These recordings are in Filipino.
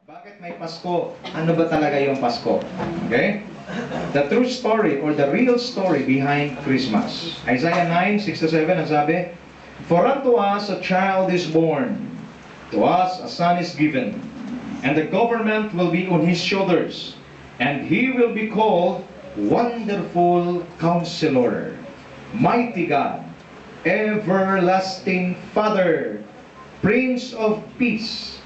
Bakit may Pasko? Ano ba talaga yung Pasko? Okay? The true story or the real story behind Christmas. Isaiah 9:6-7 ang sabi, "For unto us a child is born, to us a son is given, and the government will be on his shoulders, and he will be called Wonderful Counselor, Mighty God, Everlasting Father, Prince of Peace.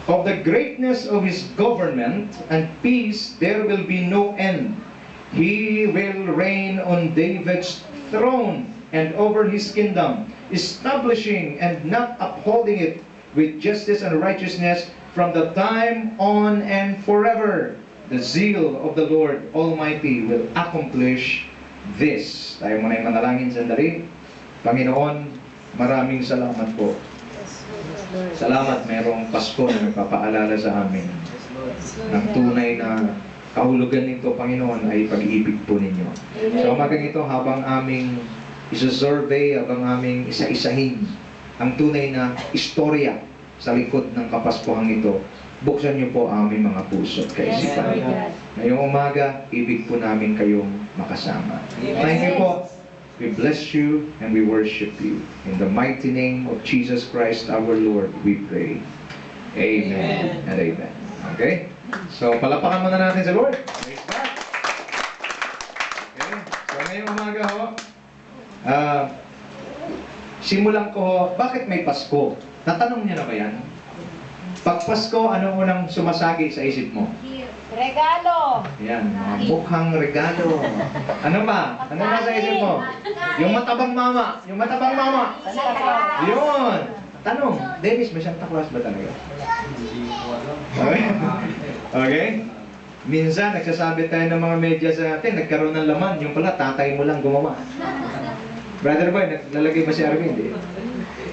Of the greatness of his government and peace there will be no end. He will reign on David's throne and over his kingdom, establishing and not upholding it with justice and righteousness from the time on and forever. The zeal of the Lord Almighty will accomplish this." Tayo muna yung manalangin sandali. Panginoon, maraming salamat po. Salamat, mayroong Pasko na nagpapaalala sa amin. Ang tunay na kahulugan nito, Panginoon, ay pag-ibig po ninyo. So umagang ito, habang aming isa-survey, habang aming isa-isahin ang tunay na istorya sa likod ng Kapaskuhang ito, buksan niyo po aming mga puso at kaisipan. Ngayong umaga, ibig po namin kayong makasama. Thank you po. We bless you and we worship you. In the mighty name of Jesus Christ our Lord, we pray. Amen and amen. Okay? So, palapakan muna natin sa Lord. Praise God. Okay? So, ngayong umaga ho, simulan ko ho, bakit may Pasko? Natanong niyo na ba yan? Pag Pasko, anong unang sumasagi sa isip mo? Regalo! Yan, mga mukhang regalo. Ano ba? Ano ba sa isip mo? Yung matabang mama. Yung matabang mama. Yun. Tanong, Dennis, may Santa Claus ba talaga? Okay? Okay? Minsan, nagsasabi tayo ng mga medyas natin, nagkaroon ng laman. Yung pala, tatay mo lang gumawa. Brother Boy, naglalagay ba si Arvin?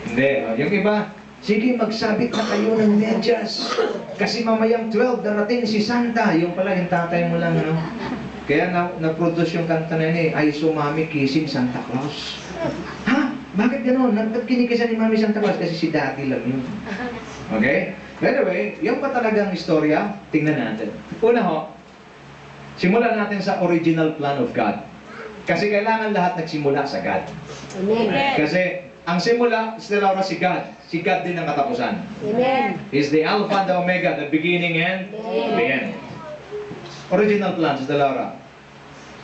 Hindi. Yung iba, sige, magsabit na kayo ng medyas. Kasi mamayang 12, darating si Santa. Yung pala, yung tatay mo lang, ano? Kaya na-produce yung kanta na yun eh, "I saw Mommy kissing Santa Claus." Ha? Bakit gano'n? Ba't kinikisan ni Mami Santa Claus? Kasi si Daddy lang yun. Okay? By the way, yung pa talagang istorya, tingnan natin. Una ho, simulan natin sa original plan of God. Kasi kailangan lahat nagsimula sa God. Amen. Kasi ang simula, Stella Laura, si God. Si God din ang katapusan. Amen. He's the Alpha and the Omega, the beginning and the end. Original plan, Stella Laura.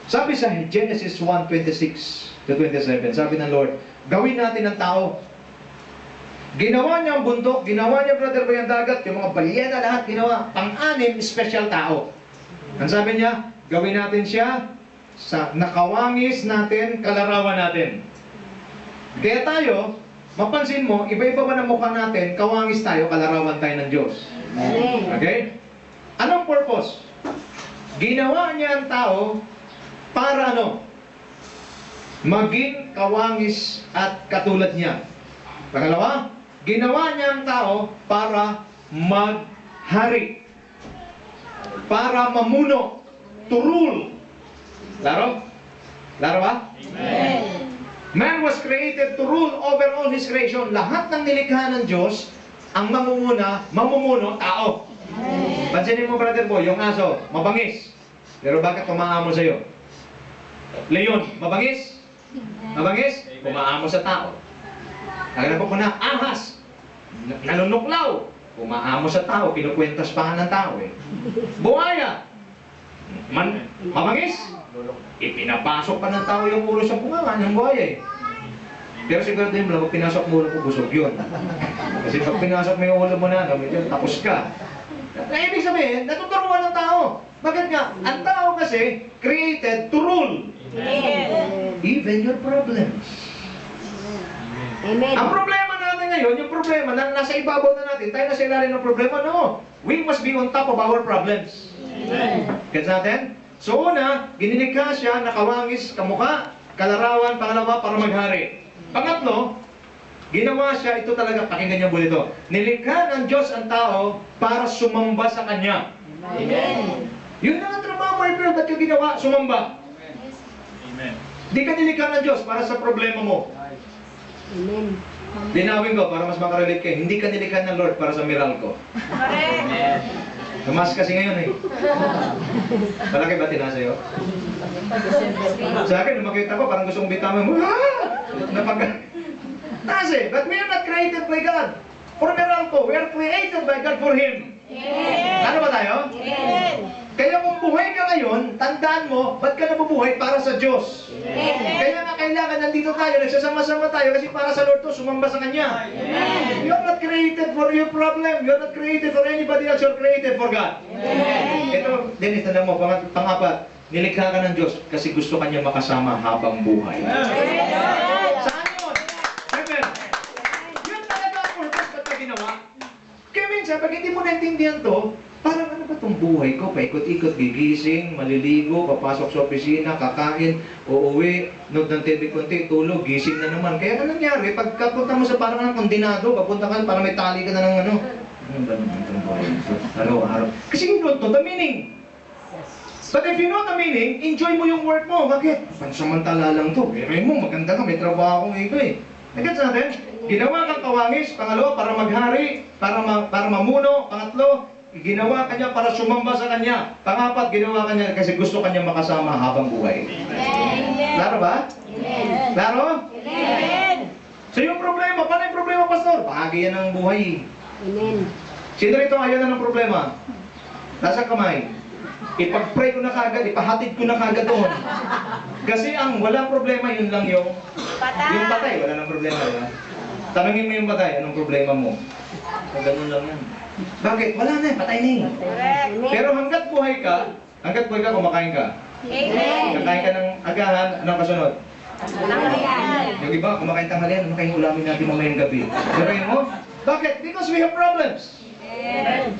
Sabi sa Genesis 1:26-27, sabi ng Lord, gawin natin ang tao. Ginawa niya ang bundok, ginawa niya, Brother Boy, ang dagat, yung mga balyena, lahat ginawa. Pang-anim, special tao. Ang sabi niya, gawin natin siya sa nakawangis natin, kalarawan natin. Kaya tayo, mapansin mo, iba-iba man ang mukha natin, kawangis tayo, kalarawan tayo ng Diyos. Okay? Anong purpose? Ginawa niya ang tao para ano? Maging kawangis at katulad niya. Pangalawa, ginawa niya ang tao para maghari. Para mamuno. To rule. Laro? Laro ba? Amen. Man was created to rule over all His creation. Lahat ng nilikha ng Diyos, ang mamumuno, tao. Pansinin mo, Brother Boy, yung aso, mabangis. Pero bakit umaamo sa'yo? Leon, mabangis? Mabangis? Umaamo sa tao. Kaya po na, ahas, nanunuklaw. Umaamo sa tao, kinukwentas pa ng tao eh. Buhaya, mabangis? Ipinapasok pa ng tao yung ulo sa bunganga ng buhaya eh. Pero siguro din mo, pag pinasok mo ulo ko, busog yun. Kasi pag pinasok mo yung ulo mo na, medyo tapos ka. Kaya ibig sabihin, natuturuan ng tao. Bakit nga? Ang tao kasi created to rule. Amen. Even your problems. Amen. Ang problema natin ngayon, yung problema na nasa ibabaw na natin, tayo nasa ilalim ng problema, no. We must be on top of our problems. Amen. Gets natin? So una, ginilikha siya, nakawangis, kamukha, kalarawan, pangalawa, para maghari. Pangatlo, ginawa siya, ito talaga, pakinggan niyo po ito. Nilikha ng Diyos ang tao para sumamba sa Kanya. Amen. Yun na ang trabaho mo, pero ba't yung ginawa? Sumamba. Amen. Di ka nilikha ng Diyos para sa problema mo. Amen. Linawin ko para mas makarelate kayo. Hindi ka nilikha ng Lord para sa Meralco. Correct. Tumas kasi ngayon eh. Malaki ba tina sa'yo? Sa akin, nung makita ko, parang gusto kong bitawan mo. Taas eh. But we are not created by God for Meralco. We are created by God for Him. Amen. Ano ba tayo? Amen. Kaya kung buhay ka ngayon, tandaan mo, ba't ka nabubuhay para sa Diyos? Amen. Kaya nga kailangan nandito tayo, nagsasama-sama tayo kasi para sa Lord to, sumamba sa Kanya. Amen. You're not created for your problem. You're not created for anybody else. You're created for God. Amen. Ito, Dennis, tandaan mo, pangapat, nilikha ka ng Diyos kasi gusto Kanya makasama habang buhay. Saan yun? Amen. Yun talaga ang purpose ba't ka ginawa? Kaya minsan, pag hindi mo naintindihan to, parang ano ba itong buhay ko? Paikot-ikot, gigising, maliligo, papasok sa opisina, kakain, uuwi, nood ng TV konti, tulog, gising na naman. Kaya ano nangyari? Pagkapunta mo sa parang ng kondinado, papunta ka, parang may tali ka na ng ano. Ano ba naman itong buhay? Araw-araw. Kasi you don't know the meaning. But if you know the meaning, enjoy mo yung work mo. Bakit? Pansamantala lang to. Pero mo, maganda ka, may trabaho akong ito eh. Nagets natin? Ginawa kang kawangis, pangalo, para maghari, para mamuno, pangatlo, ginawa kanya para sumamba sa Kanya. Pangapat, ginawa kanya kasi gusto Kanya makasama habang buhay. Amen. Klaro ba? Amen. Klaro? Amen. So yung problema, paano yung problema, Pastor? Bahagi yan ng buhay. Amen. Sino rito ayaw na ng problema? Nasa kamay. Ipag-pray ko na kagad, ipahatid ko na kagad doon. Kasi ang walang problema, yun lang yung patay. Wala nang problema. Diba? Tanungin mo yung patay, anong problema mo? O ganun lang yan. Bakit? Wala na, patay na yun. Correct. Pero hanggat buhay ka, kumakain ka. Amen. Kakain ka ng agahan, anong kasunod? Tanghalian. Yung iba, kumakain tanghalian, ano kayong ulamin natin mamayang gabi? Pero yun mo, bakit? Because we have problems. Amen.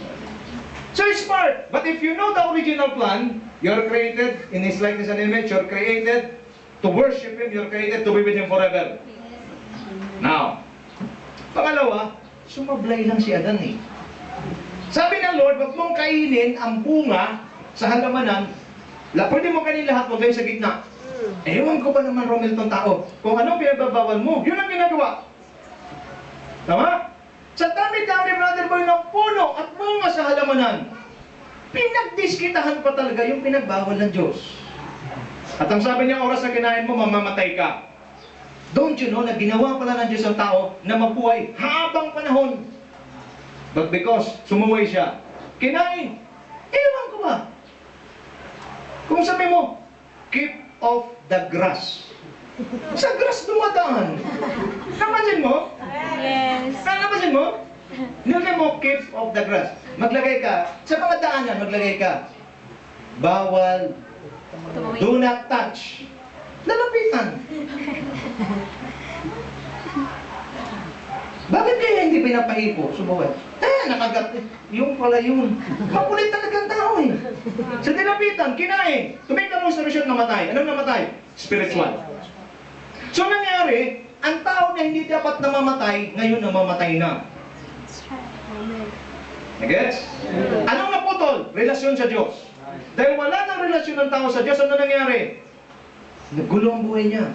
So it's smart. But if you know the original plan, you're created in His likeness and image, you're created to worship Him, you're created to be with Him forever. Now, pangalawa, sumablay lang si Adan eh. Sabi ng Lord, wag mong kainin ang bunga sa halamanan. Pwede mo kainin lahat, wag kayo sa gitna. Ewan ko ba naman, Romel, tong tao? Kung anong pinagbabawal mo, yun ang ginagawa. Tama? Sa dami-dami, brother boy, ng puno at bunga sa halamanan, pinagdiskitahan pa talaga yung pinagbawal ng Diyos. At ang sabi niya, oras na kinain mo, mamamatay ka. Don't you know na ginawa pala ng Diyos ang tao na mabuhay habang panahon? But because sumuway siya, kinain. Ewan ko ba? Kung sabi mo, keep off the grass. Sa grass dumadaan. Napansin mo? Yes. Napansin mo? Nilagay mo, keep off the grass. Maglagay ka, sa mga daanan, maglagay ka. Bawal, do not touch. Lalapitan. Bakit kaya hindi pinapahipo? Subukan. Nakagat. Yung pala yun. Makulit talagang tao eh. Sa nilapitan, kinain. To make the long story short, namatay. Anong namatay? Spiritual. So nangyari, ang tao na hindi dapat namamatay, ngayon namamatay na. Nagets? Anong naputol? Relasyon sa Diyos. Dahil wala ng relasyon ng tao sa Diyos, ano nangyari? Naggulo ang buhay niya.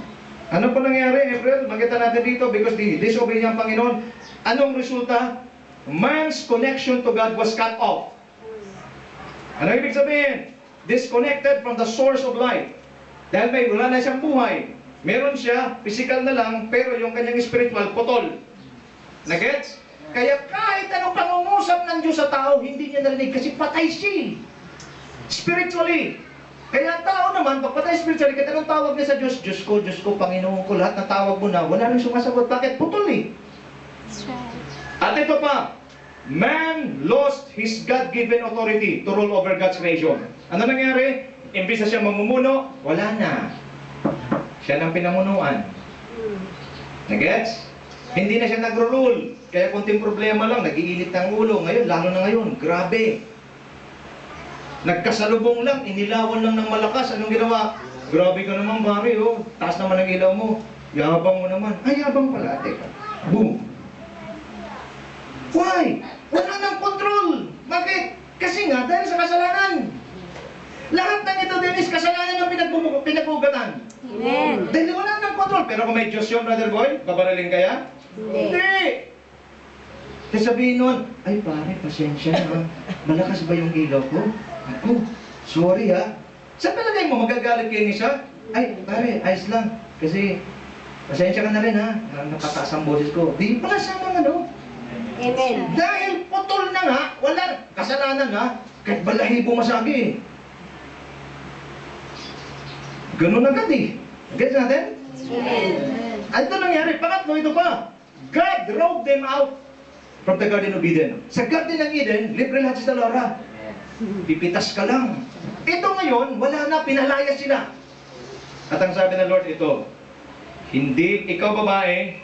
Ano pa nangyari, April? Makita natin dito, because disobey niya ang Panginoon. Anong resulta? Man's connection to God was cut off. Ano ibig sabihin? Disconnected from the source of life. Dahil wala na siyang buhay. Meron siya, physical na lang, pero yung kanyang spiritual, putol. Nagets? Kaya kahit anong pangungusap ng Diyos sa tao, hindi niya narinig kasi patay siya. Spiritually. Kaya ang tao naman, pag patay spiritually, kahit anong tawag niya sa Diyos, Diyos ko, Panginoon ko, lahat ng tawag mo na, wala nang sumasagot. Bakit? Putol eh. At ito pa, man lost his God-given authority to rule over God's creation. Ano nangyari? Imbis na siya mamumuno, wala na. Siya nang pinamunuan. Nagets? Hindi na siya nagro-rule. Kaya kunting problema lang, nag-iinit ng ulo. Ngayon, lalo na ngayon, grabe. Nagkasalubong lang, inilawan lang ng malakas. Anong ginawa? Grabe ka naman, pare, oh. Taas naman ang ilaw mo. Yabang mo naman. Ay, yabang pala. Teka. Boom. Why? Wala nang control. Bakit? Kasi nga, dahil sa kasalanan. Lahat ng ito, Dennis, kasalanan ang pinagugatan. Amen. Dahil wala nang control. Pero kung may Diyos yun, brother boy, babaraling kaya? Hindi! Kasi sabihin nun, ay pare, pasensya na. Malakas ba yung ilaw ko? Ako, sorry ha. Sa palagay mo, magagalit kayo ni siya? Ay, pare, ayos lang. Kasi, pasensya ka na rin ha. Napataas ang boses ko. Di pala sama ano. Amen. Dahil putol na nga, wala kasalanan ha. Kahit balahibo masagi eh. Ganun agad eh. Gets natin? Amen. Ito nangyari. Pangatlo, ito pa. God drove them out from the Garden of Eden. Sa Garden ng Eden, libre lahat sa Laura. Pipitas ka lang. Ito ngayon, wala na, pinalaya sila. At ang sabi ng Lord, ito, hindi, ikaw babae,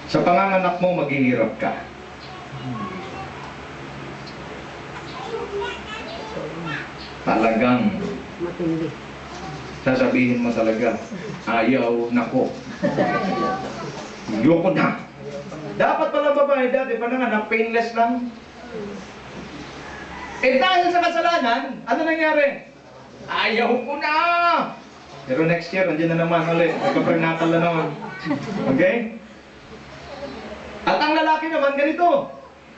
sa panganganak mo, maghihirap ka. Talagang, Matindi. sasabihin mo talaga, ayaw nako. Yoko na. Dapat pala babae dati, pananganak, painless lang. Eh dahil sa kasalanan, ano nangyari? Ayaw ko na! Pero next year, nandiyan na naman ulit. Nagka-prenatal na naman. Okay? At ang lalaki naman ganito,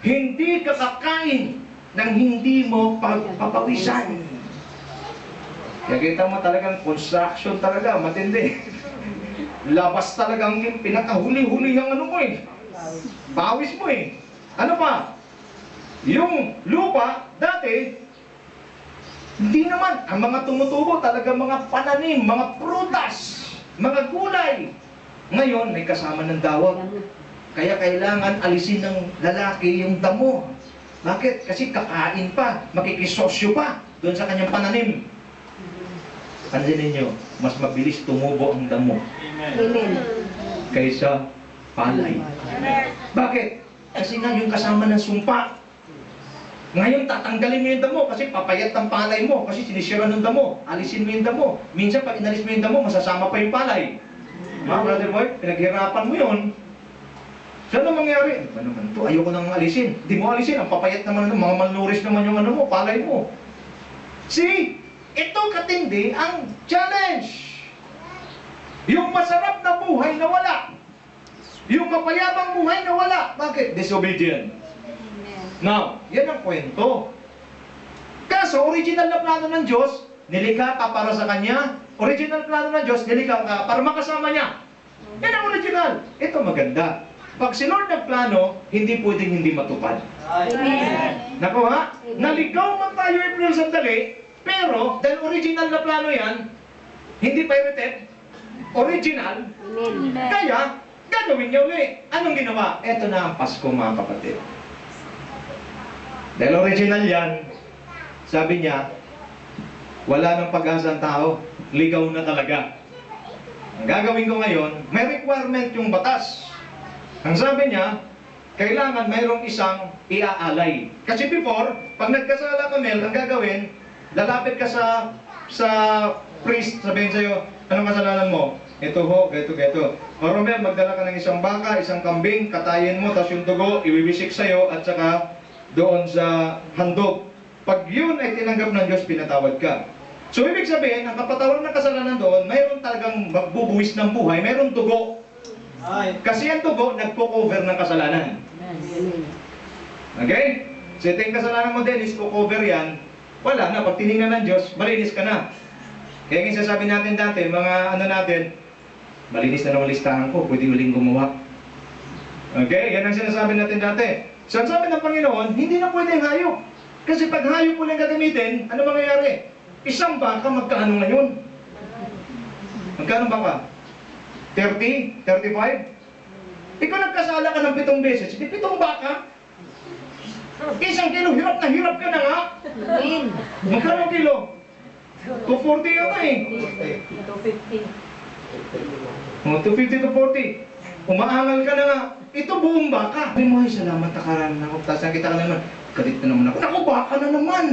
hindi ka kakain nang hindi mo pagpapawisan. Kaya kita mo talagang construction talaga, matindi. Labas talagang pinakahuli-huli yung ano mo eh. Pawis mo eh. Ano pa? Yung lupa, dati, hindi naman. Ang mga tumutubo talaga mga pananim, mga prutas, mga gulay. Ngayon, may kasama ng dawag. Kaya kailangan alisin ng lalaki yung damo. Bakit? Kasi kakain pa, makikisosyo pa doon sa kanyang pananim. Pansin ninyo, mas mabilis tumubo ang damo Amen. kaysa palay. Bakit? Kasi nga yung kasama ng sumpa. Ngayon tatanggalin mo yung damo kasi papayat ang palay mo kasi sinisira ng damo. Alisin mo yung damo. Minsan pag inalis mo yung damo, masasama pa yung palay. Mga brother boy, pinaghirapan mo yun. So ano mangyari? Ano naman ito? Ayoko nang alisin. Di mo alisin. Ang papayat naman, mga malnourished naman yung ano mo, palay mo. See? Ito katindi ang challenge. Yung masarap na buhay na wala. Yung mapayabang buhay na wala. Bakit? Disobedient. Now, yan ang kwento. Kaso, original na plano ng Diyos, nilikha ka para sa Kanya. Original plano ng Diyos, nilikha ka para makasama Niya. Yan ang original. Ito maganda. Pag si Lord nagplano, hindi pwedeng hindi matupad. Amen. Naku ha? Naligaw man tayo April sandali, pero dahil original na plano yan, hindi pirated, original, Amen. kaya gagawin niya uli. Anong ginawa? Ito na ang Pasko mga kapatid. Dahil original yan, sabi niya, wala nang pag-asa ang tao, ligaw na talaga. Ang gagawin ko ngayon, may requirement yung batas. Ang sabi niya, kailangan mayroong isang iaalay. Kasi before, pag nagkasala ka, Mel, ang gagawin, lalapit ka sa priest, sabihin sa'yo, anong kasalanan mo? Ito ho, geto. O Romel, magdala ka ng isang baka, isang kambing, katayin mo, tapos yung dugo, iwiwisik sa'yo, at saka doon sa handog. Pag yun ay tinanggap ng Diyos, pinatawad ka. So, ibig sabihin, ang kapatawaran ng kasalanan doon, mayroon talagang magbubuwis ng buhay, mayroon dugo. Kasi ang dugo, nagpo-cover ng kasalanan. Amen. Okay? So, ito yung kasalanan mo, Dennis, po-cover yan, wala na. Pag tinignan ng Diyos, malinis ka na. Kaya yung sasabi natin dati, mga ano natin, malinis na naman listahan ko, pwede uling gumawa. Okay? Yan ang sinasabi natin dati. So, ang sabi ng Panginoon, hindi na pwedeng hayop. Kasi pag hayop uling gagamitin, ano mangyayari? Isang baka, magkano ngayon? Magkano baka? 30? 35? Ikaw nagkasala ka ng 7 beses, hindi 7 baka? Isang kilo, hirap ka na nga. Amen. Magkano kilo? 240 yun nga eh. 250. 250 to 40. Umaangal ka na nga. Ito buong baka. Sabi mo, ay salamat takaran ako. Tapos nakita ka naman, galit na naman ako. Naku, baka na naman.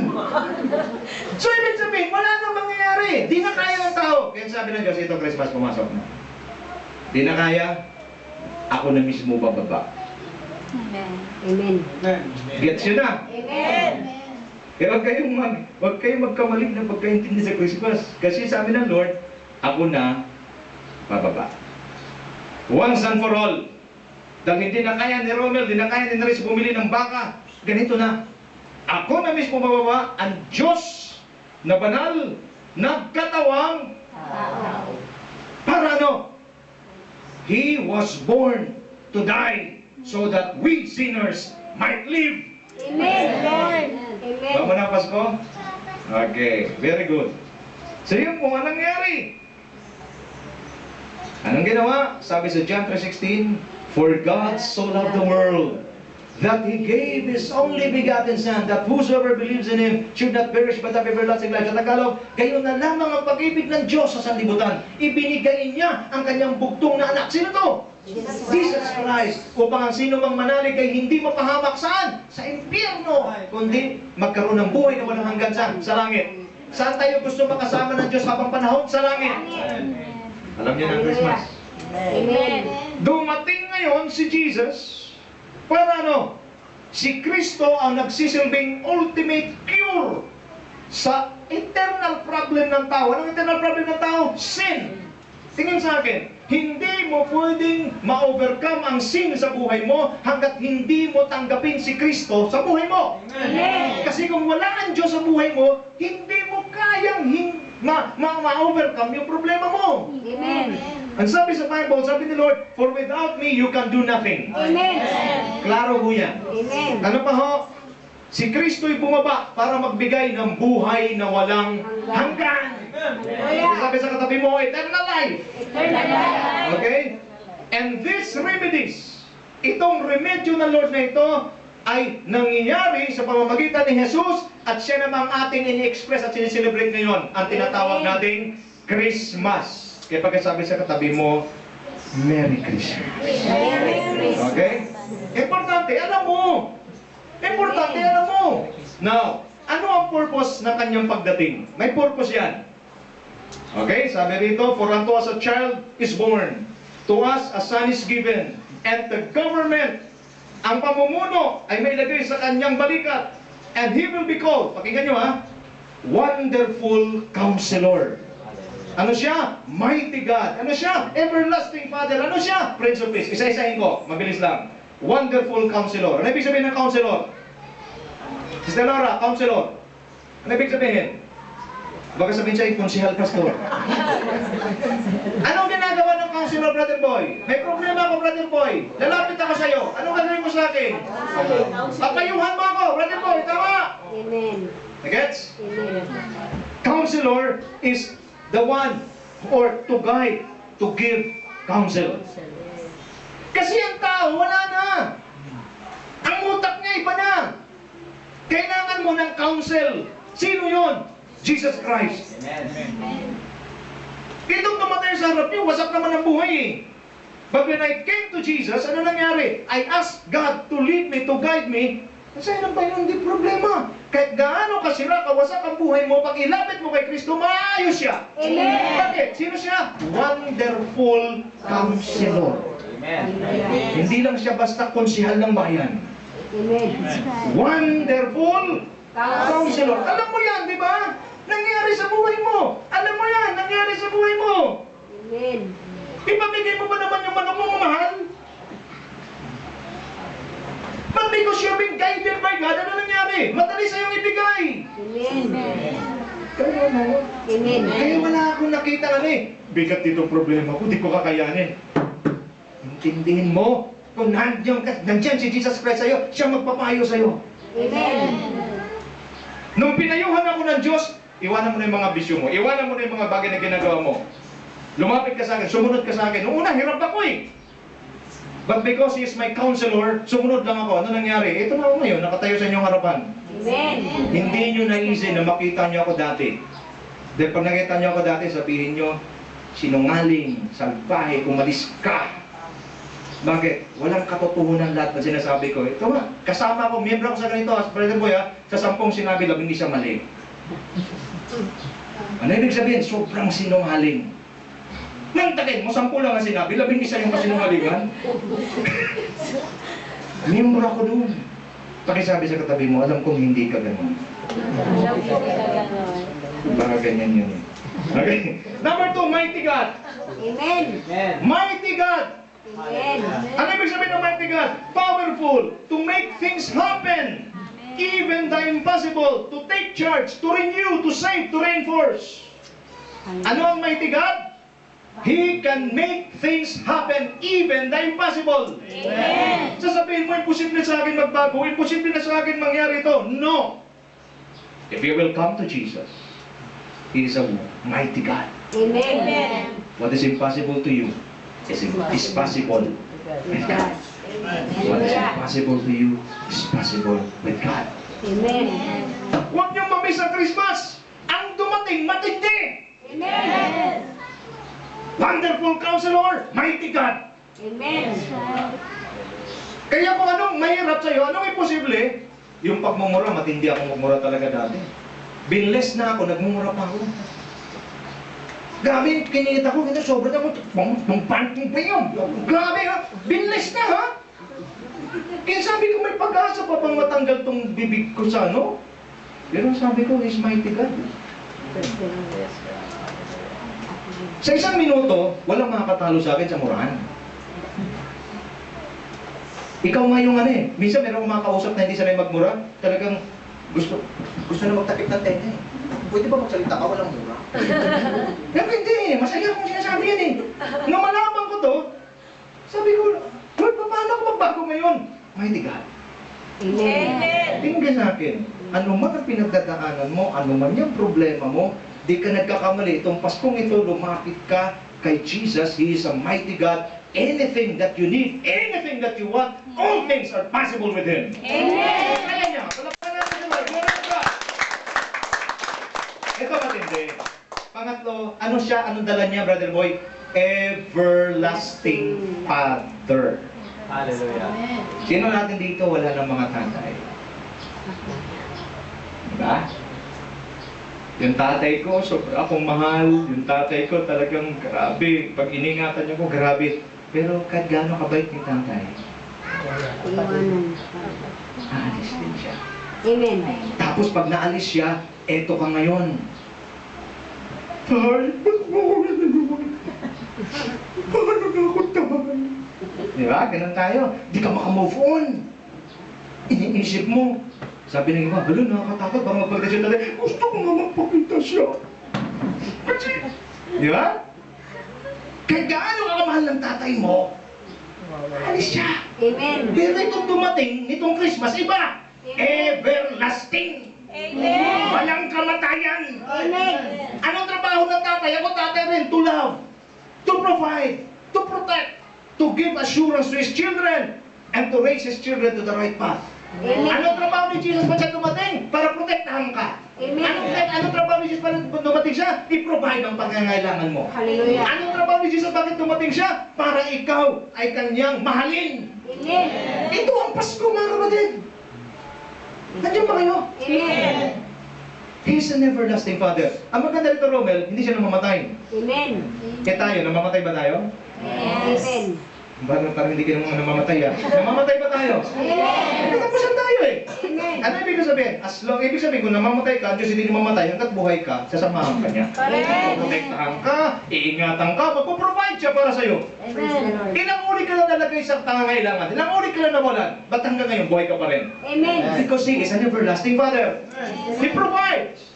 So, ibig sabihin, wala na mangyayari. Di na kaya ng tao. Kaya sabi ng Diyos, ito Christmas, pumasok na. Di na kaya, ako na mismo bababa. Amen. Gets yun na. Amen. Kaya huwag kayong magkamali na pagkaintindi sa Christmas. Kasi sabi ng Lord, ako na bababa. Once and for all. Dahil hindi na kaya ni Romel, hindi na kaya ni Neris bumili ng baka, ganito na. Ako na mismo bababa, ang Diyos na banal, nagkatawang para ano? He was born to die so that we sinners might live. Amen. Amen. Bama na Pasko? Okay, very good. So yun po, anong nangyari? Anong ginawa? Sabi sa John 3:16, For God so loved the world that He gave His only begotten Son, that whosoever believes in Him should not perish but have everlasting life. Sa Tagalog, gayon na lamang ang pag-ibig ng Diyos sa sanlibutan. Ibinigay niya ang kanyang bugtong na anak. Sino to? Jesus Christ. Upang ang sino mang manalig ay hindi mapahamak saan? Sa impyerno. Kundi magkaroon ng buhay na walang hanggan saan? Sa langit. Saan tayo gusto makasama ng Diyos habang panahon? Sa langit. Alam niyo ng Christmas. Amen. Dumating ngayon si Jesus para ano? Si Kristo ang nagsisilbing ultimate cure sa eternal problem ng tao. Anong eternal problem ng tao? Sin. Tingin sa akin, hindi mo pwedeng ma-overcome ang sin sa buhay mo hanggat hindi mo tanggapin si Kristo sa buhay mo. Amen. Kasi kung wala ang Diyos sa buhay mo, hindi mo kayang ma-overcome yung problema mo. Amen. Ang sabi sa Bible, sabi ni Lord, For without me, you can do nothing. Amen. Klaro ho yan. Amen. Ano pa ho? Si Kristo'y bumaba para magbigay ng buhay na walang hanggan. Sabi sa katabi mo, eternal life. Eternal life. Okay? And these remedies, itong remedyo ng Lord na ito, ay nangyayari sa pamamagitan ni Jesus at siya namang ating ini-express at sineselebrate ngayon, ang tinatawag nating Christmas. Kaya pagkasabi sa katabi mo, Merry Christmas. Merry Christmas. Okay? Importante, alam mo. Importante, alam mo. Now, ano ang purpose ng kanyang pagdating? May purpose yan. Okay, sabi rito, For unto us a child is born, to us a son is given, and the government, ang pamumuno ay may lagay sa kanyang balikat, and He will be called, pakinggan nyo ha, Wonderful Counselor. Ano siya? Mighty God. Ano siya? Everlasting Father. Ano siya? Prince of Peace. Isa-isahin ko. Mabilis lang. Wonderful Counselor. Ano ibig sabihin ng Counselor? Sister Laura, Counselor. Ano ibig sabihin? Baka sabihin siya, Konsehal Pastor. Anong ginagawa ng Counselor, Brother Boy? May problema ako, Brother Boy. Lalapit ako sa iyo. Anong gagawin mo sa akin? Papayuhan mo ako, Brother Boy. Tama? Amen. Gets? Amen. Counselor is the one or to guide, to give counsel. Kasi ang tao, wala na. Ang utak niya, iba na. Kailangan mo ng counsel. Sino yon? Jesus Christ. Amen. Itong tumatay sa harap niyo, wasak naman ang buhay eh. But when I came to Jesus, ano nangyari? I asked God to lead me, to guide me. Kasi ano ba yun? Hindi problema. Kahit gaano kasira, kawasak ang buhay mo, pag ilapit mo kay Kristo, maayos siya. Amen. Bakit? Sino siya? Wonderful Counselor. Amen. Hindi lang siya basta konsihal ng bayan. Amen. Wonderful Counselor. Alam mo yan, di ba? Nangyari sa buhay mo. Alam mo yan, nangyari sa buhay mo. Amen. Ipamigay mo ba naman yung manok mo mahal? But because you're being guided by God, ano nangyari? Madali sa'yong ibigay. Amen. Kaya mo. Amen. Kaya wala akong nakita eh. Bigat dito problema ko, di ko kakayanin. Intindihin mo, kung nandiyan si Jesus Christ sa'yo, siya magpapayo sa'yo. Amen. Nung pinayuhan ako ng Diyos, iwanan mo na yung mga bisyo mo, iwanan mo na yung mga bagay na ginagawa mo. Lumapit ka sa akin, sumunod ka sa akin. Noong una, hirap ako eh. But because He is my counselor, sumunod lang ako. Ano nangyari? Ito na ako ngayon, nakatayo sa inyong harapan. Amen. Hindi nyo na-easy na makita nyo ako dati. Dahil pag nakita nyo ako dati, sabihin nyo, sinungaling, salbahe, umalis ka. Bakit? Walang katotohanan lahat na sinasabi ko. Ito nga, kasama ko, miyembro ako sa ganito, Brother Boy sa 10 sinabi, 11 mali. Ano ibig sabihin? Sobrang sinungaling. Nang tagay mo, 10 lang ang sinabi, 11 yung kasinungalingan. Miyembro ako doon. Pakisabi sa katabi mo, alam kong hindi ka ganun. Baka ganyan yun. Okay? Number 2, Mighty God. Amen. Mighty God. Amen. Ano ibig sabihin ng mighty God? Powerful to make things happen. Even the impossible, to take charge, to renew, to save, to reinforce. Ano ang mighty God? He can make things happen, even the impossible. Amen. Sasabihin mo, imposible sa akin magbago, imposible na sa akin mangyari ito. No! If you will come to Jesus, He is a mighty God. Amen. What is impossible to you is possible with God. What is impossible to you is possible with God. Amen. Huwag niyong mamiss ang Christmas! Ang dumating, matindi! Amen. Wonderful Counselor, mighty God! Amen. Kaya kung anong mahirap sa'yo, anong imposible, yung pagmumura, matindi akong magmura talaga dati. Binless na ako, nagmumura pa ako. Grabe, kinita ko, ganito, sobrang ako, panting pa yun. Grabe ha, binless na ha. Kaya sabi ko, may pag-asa pa pang matanggal tong bibig ko sa ano. Pero sabi ko, He's mighty God. Sa isang minuto, walang makakatalo sa akin sa murahan. Ikaw nga yung ano eh. Minsan meron akong makakausap na hindi sanay magmura. Talagang gusto na magtakip ng tenga eh. Pwede ba magsalita ka walang mura? Pero hindi eh. Masaya akong sinasabi yan eh. Nung malaman ko to, sabi ko, Lord, paano ako magbago ngayon? Mighty God. Amen. Tingnan sa akin, ano man ang pinagdadaanan mo, ano man yung problema mo, di ka nagkakamali. Itong Paskong ito, lumapit ka kay Jesus. He is a mighty God. Anything that you need, anything that you want, all things are possible with Him. Amen. Kaya niya, palakpan natin siya, Lord. Glory to God. Ito matindi. Pangatlo, ano siya, anong dala niya, Brother Boy? Everlasting Father. Hallelujah. Sino natin dito wala ng mga tatay? Diba? Yung tatay ko, akong mahal. Yung tatay ko talagang grabe. Pag iningatan niyo ko, grabe. Pero kahit gaano kabait yung tatay, Iwanan. aalis din siya. Amen. Tapos pag naalis siya, eto ka ngayon. Tay, ba't mo ako naninuman? Paano na ako tayo? Diba? Ganun tayo. Di ka makamove on. Iniisip mo. Sabi ng iba, halo, nakakatakot. Baka magpagda siya tatay. Gusto ko nga magpakita siya. Kasi, di ba? Kahit gaano ka kamahal ng tatay mo, alis siya. Amen. Pero itong dumating, nitong Christmas, iba. Everlasting. Amen. Walang kamatayan. Amen. Anong trabaho ng tatay? Ako tatay rin, to love, to provide, to protect, to give assurance to His children, and to raise His children to the right path. Amen. Anong trabaho ni Jesus pag siya dumating? Para protektahan ka. Amen. Anong trabaho ni Jesus pag dumating siya? I-provide ang pangangailangan mo. Hallelujah. Anong trabaho ni Jesus bakit dumating siya? Para ikaw ay kanyang mahalin. Amen. Ito ang Pasko, mga kapatid. Nandiyan ba kayo? Amen. He is an everlasting Father. Ang maganda rito, Romel, hindi siya namamatay. Amen. Kaya tayo, namamatay ba tayo? Amen. Parang hindi ka naman namamatay ha. Namamatay ba tayo? Amen. Natapusan tayo eh. Amen. Ano ibig sabihin? Ibig sabihin kung namamatay ka, Diyos hindi mamatay, hanggat buhay ka, sasamahan ka niya. Correct. Protektahan ka, iingatan ka, magpo-provide siya para sa'yo. Amen. Ilang uri ka na nalagay sa pangangailangan, ilang uri ka na nawalan, ba't hanggang ngayon buhay ka pa rin? Amen. Because He is an everlasting Father. He provides.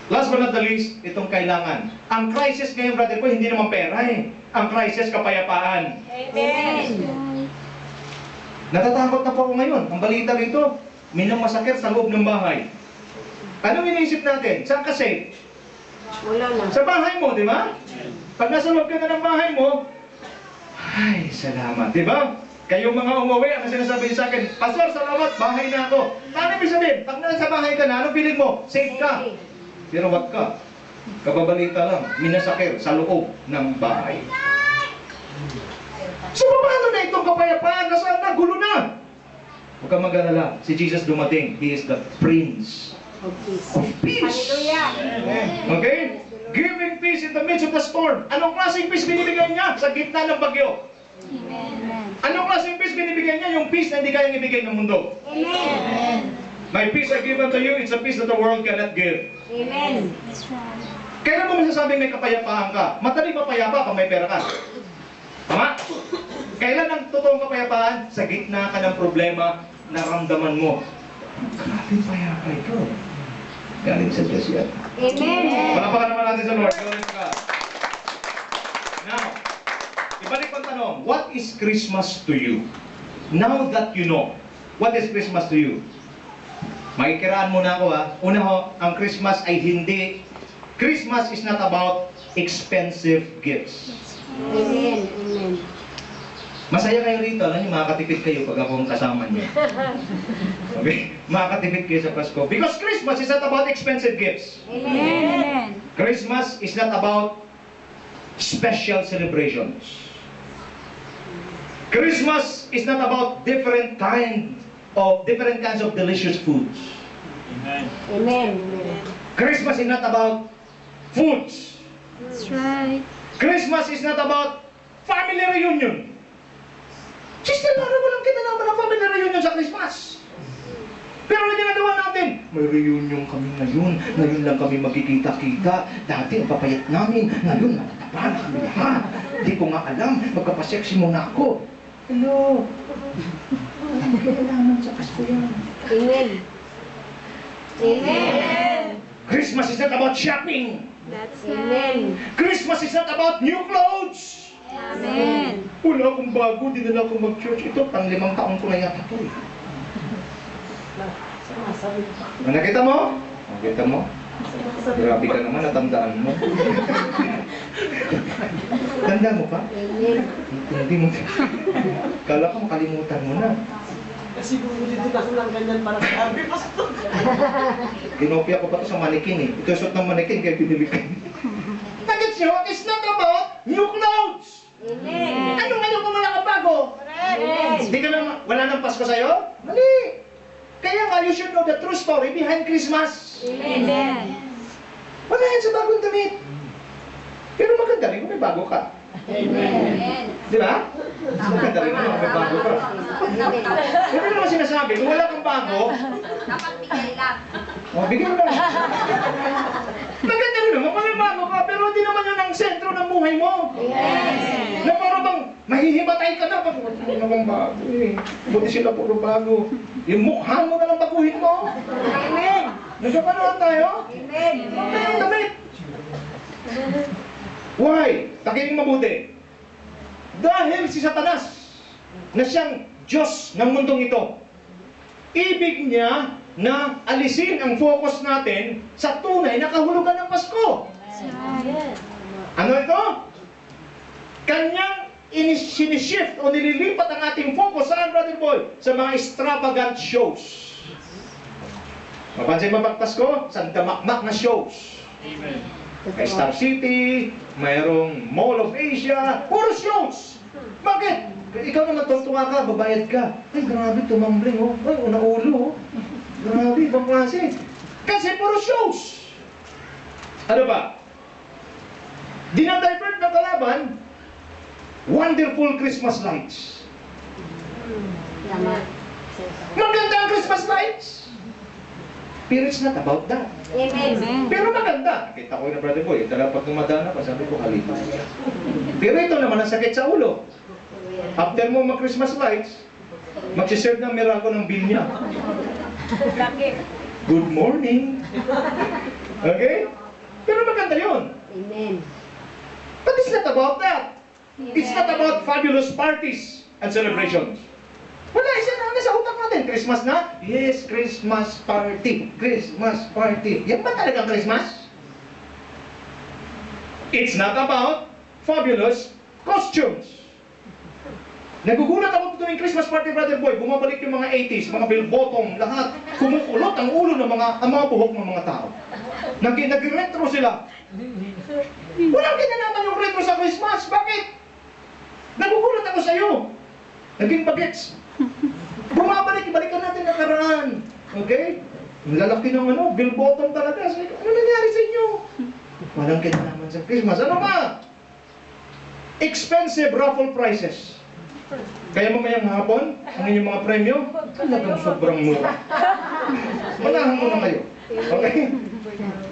Last but not the least, itong kailangan. Ang crisis ngayon, brother ko, hindi naman pera eh. Ang crisis, kapayapaan. Amen. Natatakot na po ako ngayon. Ang balita rito, may namasakit sa loob ng bahay. Anong iniisip natin? Saan ka safe? Wala na. Sa bahay mo, di ba? Pag nasa loob ka na ng bahay mo, ay, salamat, di ba? Kayong mga umuwi, ang sinasabi niyo sa akin, Pastor, salamat, bahay na ako. Ano ibig sabihin? Pag nasa bahay ka na, anong feeling mo? Safe ka. Pero wag ka. Kababalita lang, minasakir sa loob ng bahay. So, paano na itong kapayapaan? Nasaan na? Gulo na! Huwag kang mag-alala. Si Jesus dumating. He is the Prince Of peace. of Peace. Hallelujah. Okay? Giving peace in the midst of the storm. Anong klaseng peace binibigay niya sa gitna ng bagyo? Amen. Anong klaseng peace binibigay niya? Yung peace na hindi kayang ibigay ng mundo. Amen. My peace I give unto you, it's a peace that the world cannot give. Amen. Kailan mo masasabing may kapayapaan ka? Madaling mapayapa pag may pera ka. Tama? Kailan ang totoong kapayapaan? Sa gitna ka ng problema, naramdaman mo. Grabe payapa ito. Galing sa Diyos yan. Amen. Palapakan naman natin sa Lord. Glory to God. Now, ibalik ang tanong, what is Christmas to you? Now that you know, what is Christmas to you? Makikiraan muna ako ha. Una ho, ang Christmas ay hindi, Christmas is not about expensive gifts. Amen. Amen. Masaya kayo rito, alam niyo, makakatipid kayo pag ako ang kasama niyo. Okay? Makakatipid kayo sa Pasko. Because Christmas is not about expensive gifts. Amen. Christmas is not about special celebrations. Christmas is not about different kinds of delicious foods. Amen. Christmas is not about foods. That's right. Christmas is not about family reunion. Sister, walang kinalaman ng family reunion sa Christmas. Pero ang ginagawa natin, may reunion kami ngayon. Ngayon lang kami magkikita-kita. Dati ang papayat namin. Ngayon, matataba na kami lahat. Hindi ko nga alam. Magkapasexy muna ako. Hello. Walang kinalaman sa Pasko yan. Amen. Amen. Christmas is not about shopping. That's Amen. Christmas is not about new clothes. Amen. Wala akong bago, di na ako mag-church. Ito, pang 5 taon ko na yata ito eh. Nakita mo? Nakita mo? Grabe ka naman, natandaan mo. Tanda mo pa? Amen. Hindi mo. Kala ko makalimutan mo na. Kasi bumili din ako ng ganyan para sa amin. Kinopia ko pa ito sa manikin eh. Ito yung suot ng manikin kaya binili ko. Nagets nyo? It's not about new clothes. Amen. Ano ngayon kung wala kang bago? Amen. Hindi ka na, wala nang Pasko sa'yo? Mali! Kaya nga, you should know the true story behind Christmas. Amen. Wala yan sa bagong damit. Pero maganda rin kung may bago ka. Amen. Di ba? Maganda rin kung may bago ka. Hindi naman sinasabi, kung wala kang bago, Dapat bigay lang. bigyan mo lang. Maganda rin naman kung may bago ka, pero hindi naman yun ang sentro ng buhay mo. Yes. Na parang bang mahihimatay ka na pag wala namang bago eh. Buti sila puro bago. Yung mukha mo na lang baguhin mo. Amen. Nagkapanood tayo? Amen. Huwag tayong damit. Why? Takinig mabuti. Dahil si Satanas, na siyang Diyos ng mundong ito, ibig niya na alisin ang focus natin sa tunay na kahulugan ng Pasko. Ano ito? Kanyang sinishift o nililipat ang ating focus saan, Brother Boy? Sa mga extravagant shows. Mapansin mo pag Pasko? Sa damakmak na shows. Amen. May Star City, mayroong Mall of Asia, puro shows. Bakit? Ikaw naman tuwa ka, babayad ka. Ay, grabe, tumambling, oh. Ay, unang ulo, oh. Grabe, ibang klase. Kasi puro shows. Ano ba? Dinadivert na kalaban, wonderful Christmas lights. Tama. Maganda ang Christmas lights. Pero it's not about that. Amen. Pero maganda. Kita ko na, Brother Boy, dala pag tumadaan ako, sabi ko, halika. Pero ito naman ang sakit sa ulo. After mo mag-Christmas lights, magsiserve ng Miracle ng bill niya. Good morning. Okay? Pero maganda yun. Amen. But it's not about that. It's not about fabulous parties and celebrations. Wala, isa na nasa utak natin. Christmas na? Yes, Christmas party. Christmas party. Yan ba talagang Christmas? It's not about fabulous costumes. Nagugulat ako tuwing Christmas party, Brother Boy. Bumabalik yung mga 80s, mga bell-bottom, lahat. Kumukulot ang ulo ng mga buhok ng mga tao. Nag-retro sila. Walang kinalaman yung retro sa Christmas. Bakit? Nagugulat ako sa iyo. Naging bagets. Bumabalik-balikan natin ang nakaraan. Okay? Ang lalaki ng bell-bottom talaga. Sabi ko, ano nangyari sa inyo? Walang kinalaman sa Christmas. Ano ba? Expensive raffle prizes. Kaya mamayang hapon, ang inyong mga premyo, talagang sobrang mura. Manahan mo na kayo. Okay?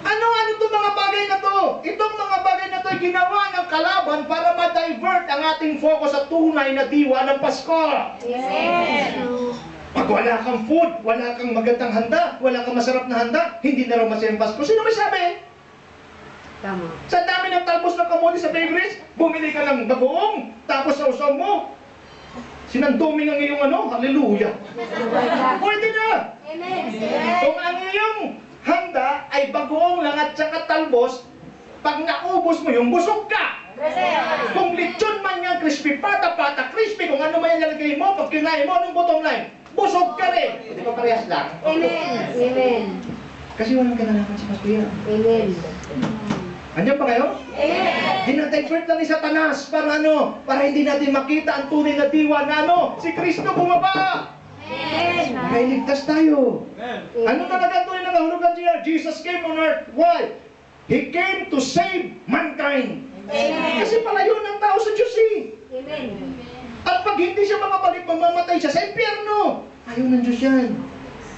Ano itong mga bagay na to? Itong mga bagay na to, ay ginawa ng kalaban para ma-divert ang ating focus sa tunay na diwa ng Pasko. Amen. Pag wala kang food, wala kang magandang handa, wala kang masarap na handa, hindi na raw masaya ang Pasko. Sino may sabi? Tama. Sa dami ng talbos ng kamote sa bakeries, bumili ka ng bagoong, tapos sausaw mo. Sinanduming ang iyong ano, hallelujah. Pwede na. Amen. Kung ang iyong handa ay bagoong lang at saka talbos, pag naubos mo yung busog ka. Kung lechon man yan, crispy pata, crispy, kung ano man yung lalagay mo, pag kinain mo, anong bottom line? Busog ka rin. Hindi pa parehas lang. Amen. Amen. Kasi walang kinalaman si Pastor yan. Amen. Andiyan pa kayo? Amen. Dinadivert lang ni Satanas para ano? Para hindi natin makita ang tunay na diwa na ano? Si Kristo bumaba! Amen. Para iligtas tayo. Amen. Ano talaga ang tunay na kahulugan niya? Jesus came on earth. Why? He came to save mankind. Amen. Kasi palayo ng tao sa Diyos eh. Amen. At pag hindi siya makabalik, mamamatay siya sa impyerno. Ayaw ng Diyos yan.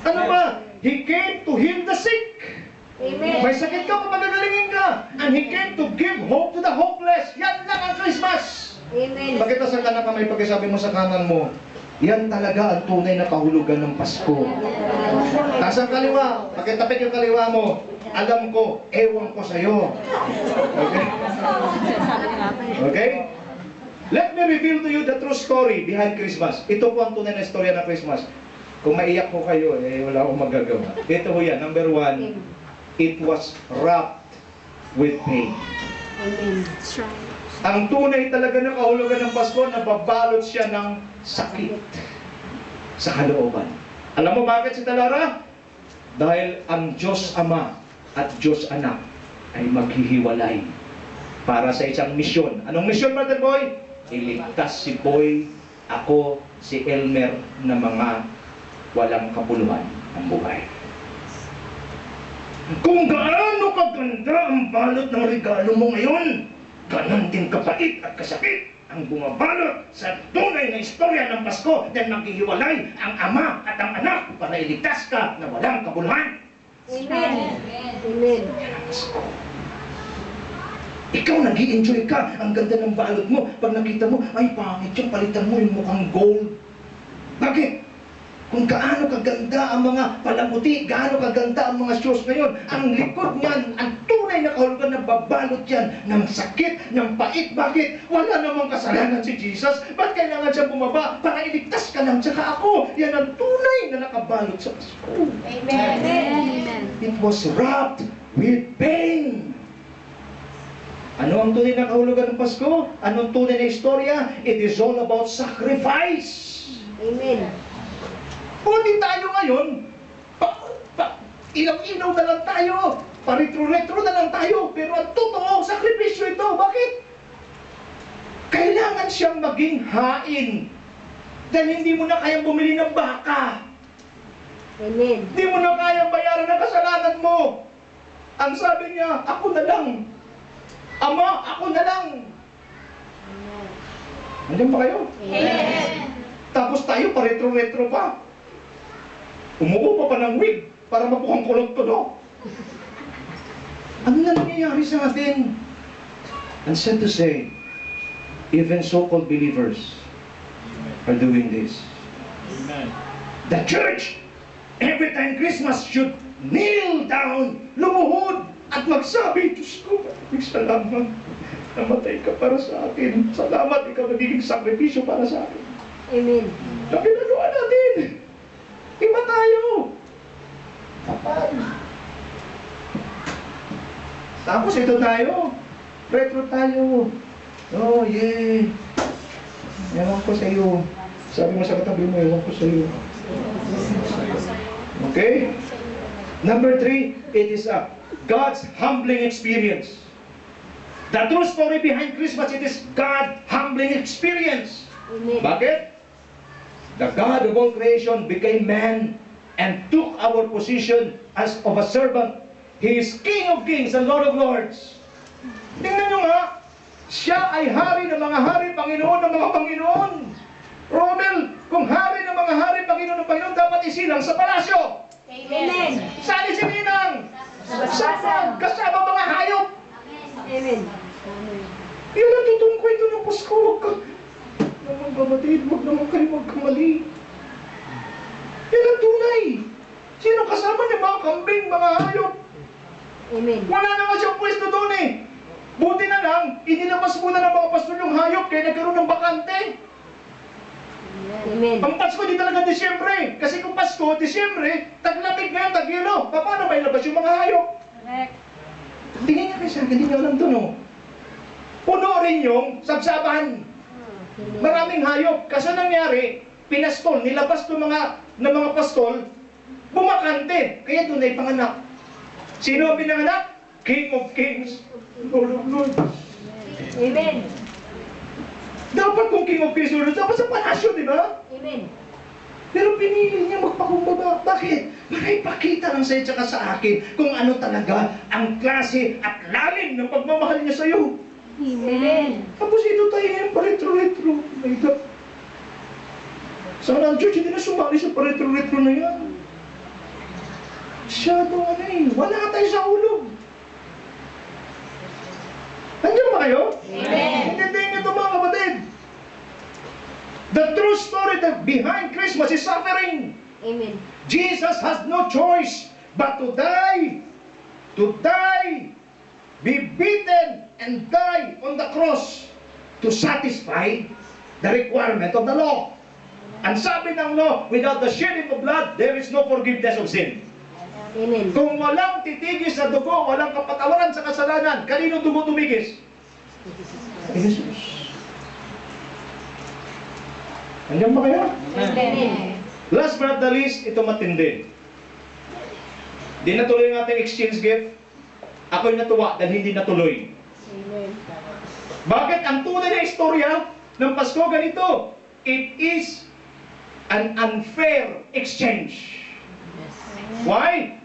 Ano ba? He came to heal the sick. Amen. May sakit ka, papagagalingin ka. And He came to give hope to the hopeless. Yan lang ang Christmas. Amen. Bakit nasa kanan ka may pagkasabi mo sa kanan mo? Yan talaga ang tunay na kahulugan ng Pasko. Nasa kaliwa, pakitapik yung kaliwa mo. Alam ko, ewan ko sa'yo. Okay? Okay? Let me reveal to you the true story behind Christmas. Ito po ang tunay na istorya ng Christmas. Kung maiyak ko kayo, eh wala akong magagawa. Ito po yan. Number one, it was wrapped with pain. Amen. Ang tunay talaga ng kahulugan ng Pasko, nababalot siya ng sakit sa kalooban. Alam mo bakit si Talara? Dahil ang Diyos Ama at Diyos Anak ay maghihiwalay para sa isang misyon. Anong misyon, Brother Boy? Iligtas si Boy, ako, si Elmer na mga walang kapuluhan ng buhay. Kung gaano kaganda ang balot ng regalo mo ngayon, ganon din kapait at kasakit ang bumabalot sa tunay na istorya ng Pasko dahil maghihiwalay ang Ama at ang Anak para iligtas ka na walang kabuluhan. Amen. Amen. Yan ang Pasko. Ikaw nag-i-enjoy ka, ang ganda ng balot mo. Pag nakita mo, ay pangit yung palitan mo yung mukhang gold. Bakit? Kung gaano kaganda ang mga palamuti, gaano kaganda ang mga shoes ngayon, ang likod niyan, ang tunay na kahulugan na babalot yan ng sakit, ng pait. Bakit? Wala namang kasalanan si Jesus. Ba't kailangan siya bumaba para iligtas ka lang? Tsaka ako, yan ang tunay na nakabalot sa Pasko. Amen. Amen. It was wrapped with pain. Ano ang tunay na kahulugan ng Pasko? Anong tunay na istorya? It is all about sacrifice. Amen. Buti tayo ngayon, ilaw-ilaw na lang tayo, paretro-retro na lang tayo, pero ang totoo, sakripisyo ito. Bakit? Kailangan siyang maging hain. Dahil hindi mo na kayang bumili ng baka. Amen. Hindi mo na kayang bayaran ang kasalanan mo. Ang sabi niya, ako na lang. Ama, ako na lang. Nandiyan pa kayo? Amen. Tapos tayo, paretro-retro pa. Umuupo pa ng wig para mapukhang kulot ko, no? Ano na nangyayari sa atin? And sad to say, even so-called believers are doing this. Amen. The church, every time Christmas, should kneel down, lumuhod, at magsabi, Diyos ko, maraming salamat. Namatay ka para sa akin. Salamat, ikaw nagiging sakripisyo para sa akin. Amen. Na ginagawa natin. Iba tayo. Kapal. Tapos ito tayo. Retro tayo. Oh, yeah. Ewan ko sa iyo. Sabi mo sa katabi mo, ewan ko sa iyo. Okay? Number 3, it is God's humbling experience. The true story behind Christmas, it is God's humbling experience. Amen. Bakit? The God of all creation became man and took our position as of a servant. He is King of kings and Lord of lords. Tingnan nyo nga, siya ay hari ng mga hari, Panginoon ng mga Panginoon. Romel, kung hari ng mga hari, Panginoon ng Panginoon, dapat isilang sa palasyo. Amen. Saan isininang? Sa basbasan. Kasama mga hayop. Amen. Yan ang totoong kwento ng Pasko. Huwag ka naman kapatid, huwag naman kayo magkamali. Yan ang tunay. Sino kasama niya? Mga kambing, mga hayop. Amen. Wala naman siyang pwesto doon eh. Buti na lang, inilabas muna ng mga pastor yung hayop kaya nagkaroon ng bakante. Amen. Ang Pasko di talaga Disyembre. Kasi kung Pasko, Disyembre, taglamig ngayon, tagyelo. Paano ba ilabas yung mga hayop? Correct. Tingnan niya kasi, hindi niyo alam doon oh. Puno rin yung sabsaban. Maraming hayop. Kasi nangyari, pinastol, nilabas ng mga pastol, bumakante. Kaya doon ay panganak. Sino ang pinanganak? King of Kings, Lord of Lords. Amen. Dapat kung King of Kings, Lord of Lords, dapat sa palasyo, di ba? Amen. Pero pinili niya magpakumbaba. Bakit? Para ipakita lang sa'yo tsaka sa akin kung ano talaga ang klase at lalim ng pagmamahal niya sa'yo. Amen. Tapos ito tayo ngayon, paretro-retro. My God. Sana ang church hindi na sumali sa paretro-retro na yan. Masyadong ano eh. Wala tayo sa ulog. Nandiyan ba kayo? Amen. Intindihin niyo ito mga kapatid. The true story behind Christmas is suffering. Amen. Jesus has no choice but to die, be beaten, and die on the cross to satisfy the requirement of the law. Ang sabi ng law, without the shedding of blood, there is no forgiveness of sin. Amen. Kung walang titigis sa dugo, walang kapatawaran sa kasalanan, kanino dugo tumigis? Jesus. Andiyan ba kayo? Amen. Last but not the least, ito matindi. Di natuloy ang ating exchange gift. Ako'y natuwa dahil hindi natuloy. Amen. Bakit? Ang tunay na istorya ng Pasko ganito. It is an unfair exchange. Why?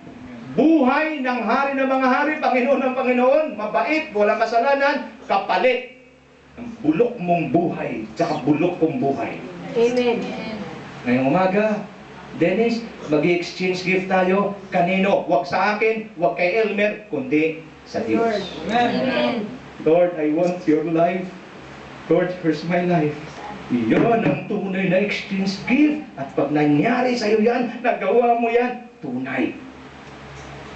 Buhay ng hari ng mga hari, Panginoon ng Panginoon, mabait, walang kasalanan, kapalit ng bulok mong buhay, tsaka bulok kong buhay. Amen. Ngayong umaga, Dennis, mag-exchange gift tayo. Kanino? Huwag sa akin, huwag kay Elmer, kundi sa Lord. Diyos. Amen. Lord, I want your life. Lord, here's my life. Iyon ang tunay na exchange gift. At pag nangyari sa'yo yan, nagawa mo yan, tunay.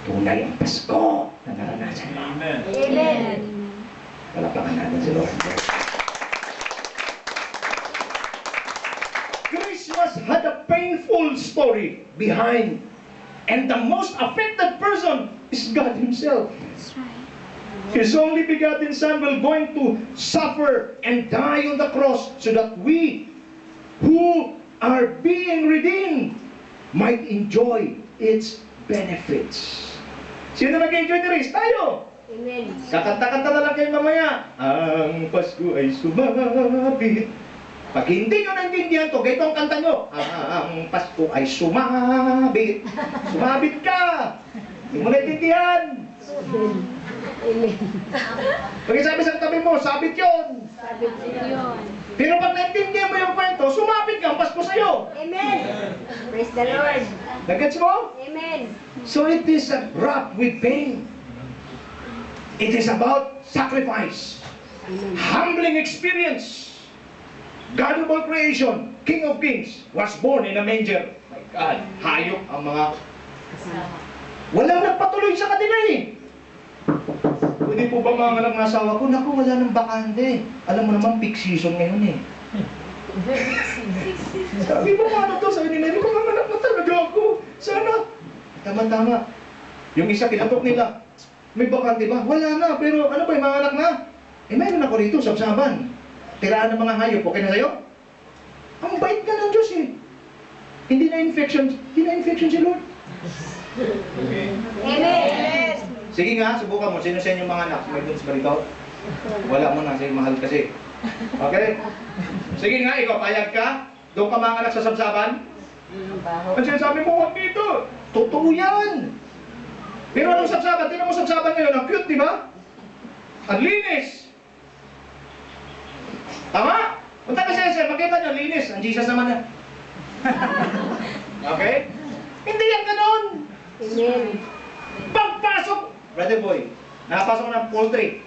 Tunay ang Pasko na naranasan mo. Amen. Palapakan natin si Lord. Christmas had a painful story behind. And the most affected person is God Himself. His only begotten Son will going to suffer and die on the cross so that we who are being redeemed might enjoy its benefits. Sino nag-enjoy ni Riz? Tayo! Amen. Kakanta-kanta na lang kayo mamaya. Ang Pasko ay sumabit. Pag hindi nyo naintindihan to, ganito ang kanta nyo. Ang Pasko ay sumabit. Sumabit ka! Hindi mo naintindihan. Amen. Pag sabi sa tabi mo, sabit yun. Sabi ko yun. Pero pag naintindihan mo yung kwento, sumabit ka, ang Pasko sa'yo. Amen. Praise the Lord. Nagets mo? Amen. So it is wrapped with pain. It is about sacrifice. Amen. Humbling experience. God of all creation, King of Kings, was born in a manger. My God, hayop ang mga... Walang nagpatuloy sa kanila eh. Pwede po ba mga anak ng asawa ko? Naku, wala nang bakante. Alam mo naman, peak season ngayon eh. Sabi mo ano to? Sabi nila, hindi ko mga anak na talaga ako. Sana. Tama-tama. Yung isa kinatok nila, may bakante ba? Wala na, pero ano ba yung mga anak na? Eh, mayroon ako rito, sabsaban. Tiraan ng mga hayop, okay na sa'yo? Ang bait ka ng Diyos eh. Hindi na infection si Lord. Amen. Sige nga, subukan mo. Sino sa inyong mga anak? May dun sa barito? Wala mo na, sige, mahal kasi. Okay? Sige nga, ikaw, payag ka? Doon ka mga anak sa sabsaban? Ang sinasabi mo, huwag dito. Totoo yan. Pero anong sabsaban? Tingnan mo sabsaban ngayon. Ang cute, di ba? Ang linis. Tama? Punta ka siya, makita niyo, linis. Ang Jesus naman na. Okay? Hindi yan ganon. Amen. Pagpasok, brother boy, nakapasok ko ng poultry.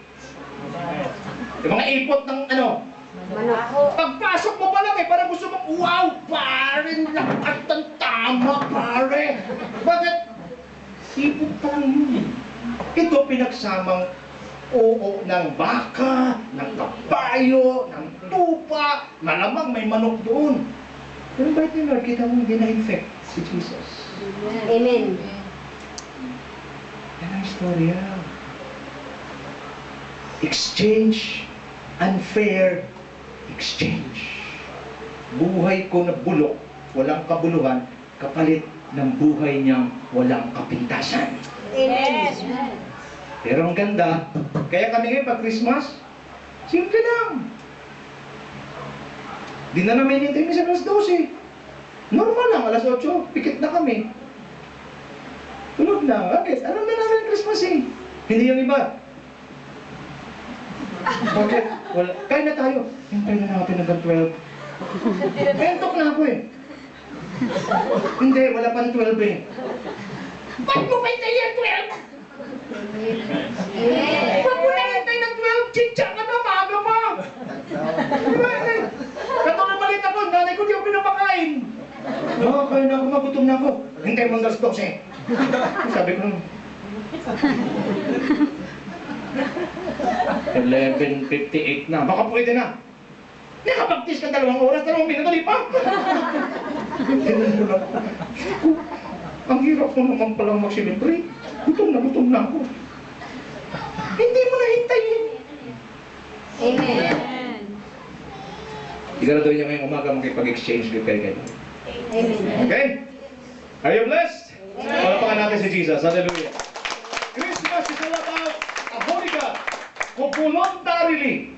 Yung mga ipot ng ano. Manok. Pagpasok mo pa lang parang gusto mong, wow, pare, lahat ng tama, pare. Bakit? Ipot pa lang yun. Ito pinagsamang oo ng baka, ng kabayo, ng tupa, malamang may manok doon. Pero bakit ni Lord, kita mo hindi na-infect si Jesus? Amen. Yan ang istorya. Exchange, unfair exchange. Buhay ko na bulok, walang kabuluhan, kapalit ng buhay niyang walang kapintasan. Amen. Pero ang ganda, kaya kami ngayon pag Christmas, simple lang. Di na namin hintay minsan alas 12. Normal lang, alas 8, pikit na kami. Tulog na, bakit? Alam na namin Christmas eh. Hindi yung iba. Bakit? Wala. Kain na tayo. Hintay na natin hanggang 12. Pentok na ako eh. Hindi, wala pang 12 eh. Ba't mo pa hintay yung 12? Ba't mo na hintay ng 12? Chicha ka na, maaga pa. Katulad malit ako, nanay ko di ako pinapakain. No, kain na ako, magutom na ako. Hintay mo hanggang 12. Sabi ko, 11:58 na. Baka pwede na. Nakapagtis ka 2 oras, 2 minuto, di pa? Ganun ko lang. Ang hirap mo naman palang mag-celebrate. Gutom na ako. Hindi mo na hintayin. Amen. Siguraduhin niyo ngayong umaga makipag-exchange with kayo. Amen. Okay? Are you blessed? Palapakan natin si Jesus. Hallelujah. Christmas is all about a holy God who voluntarily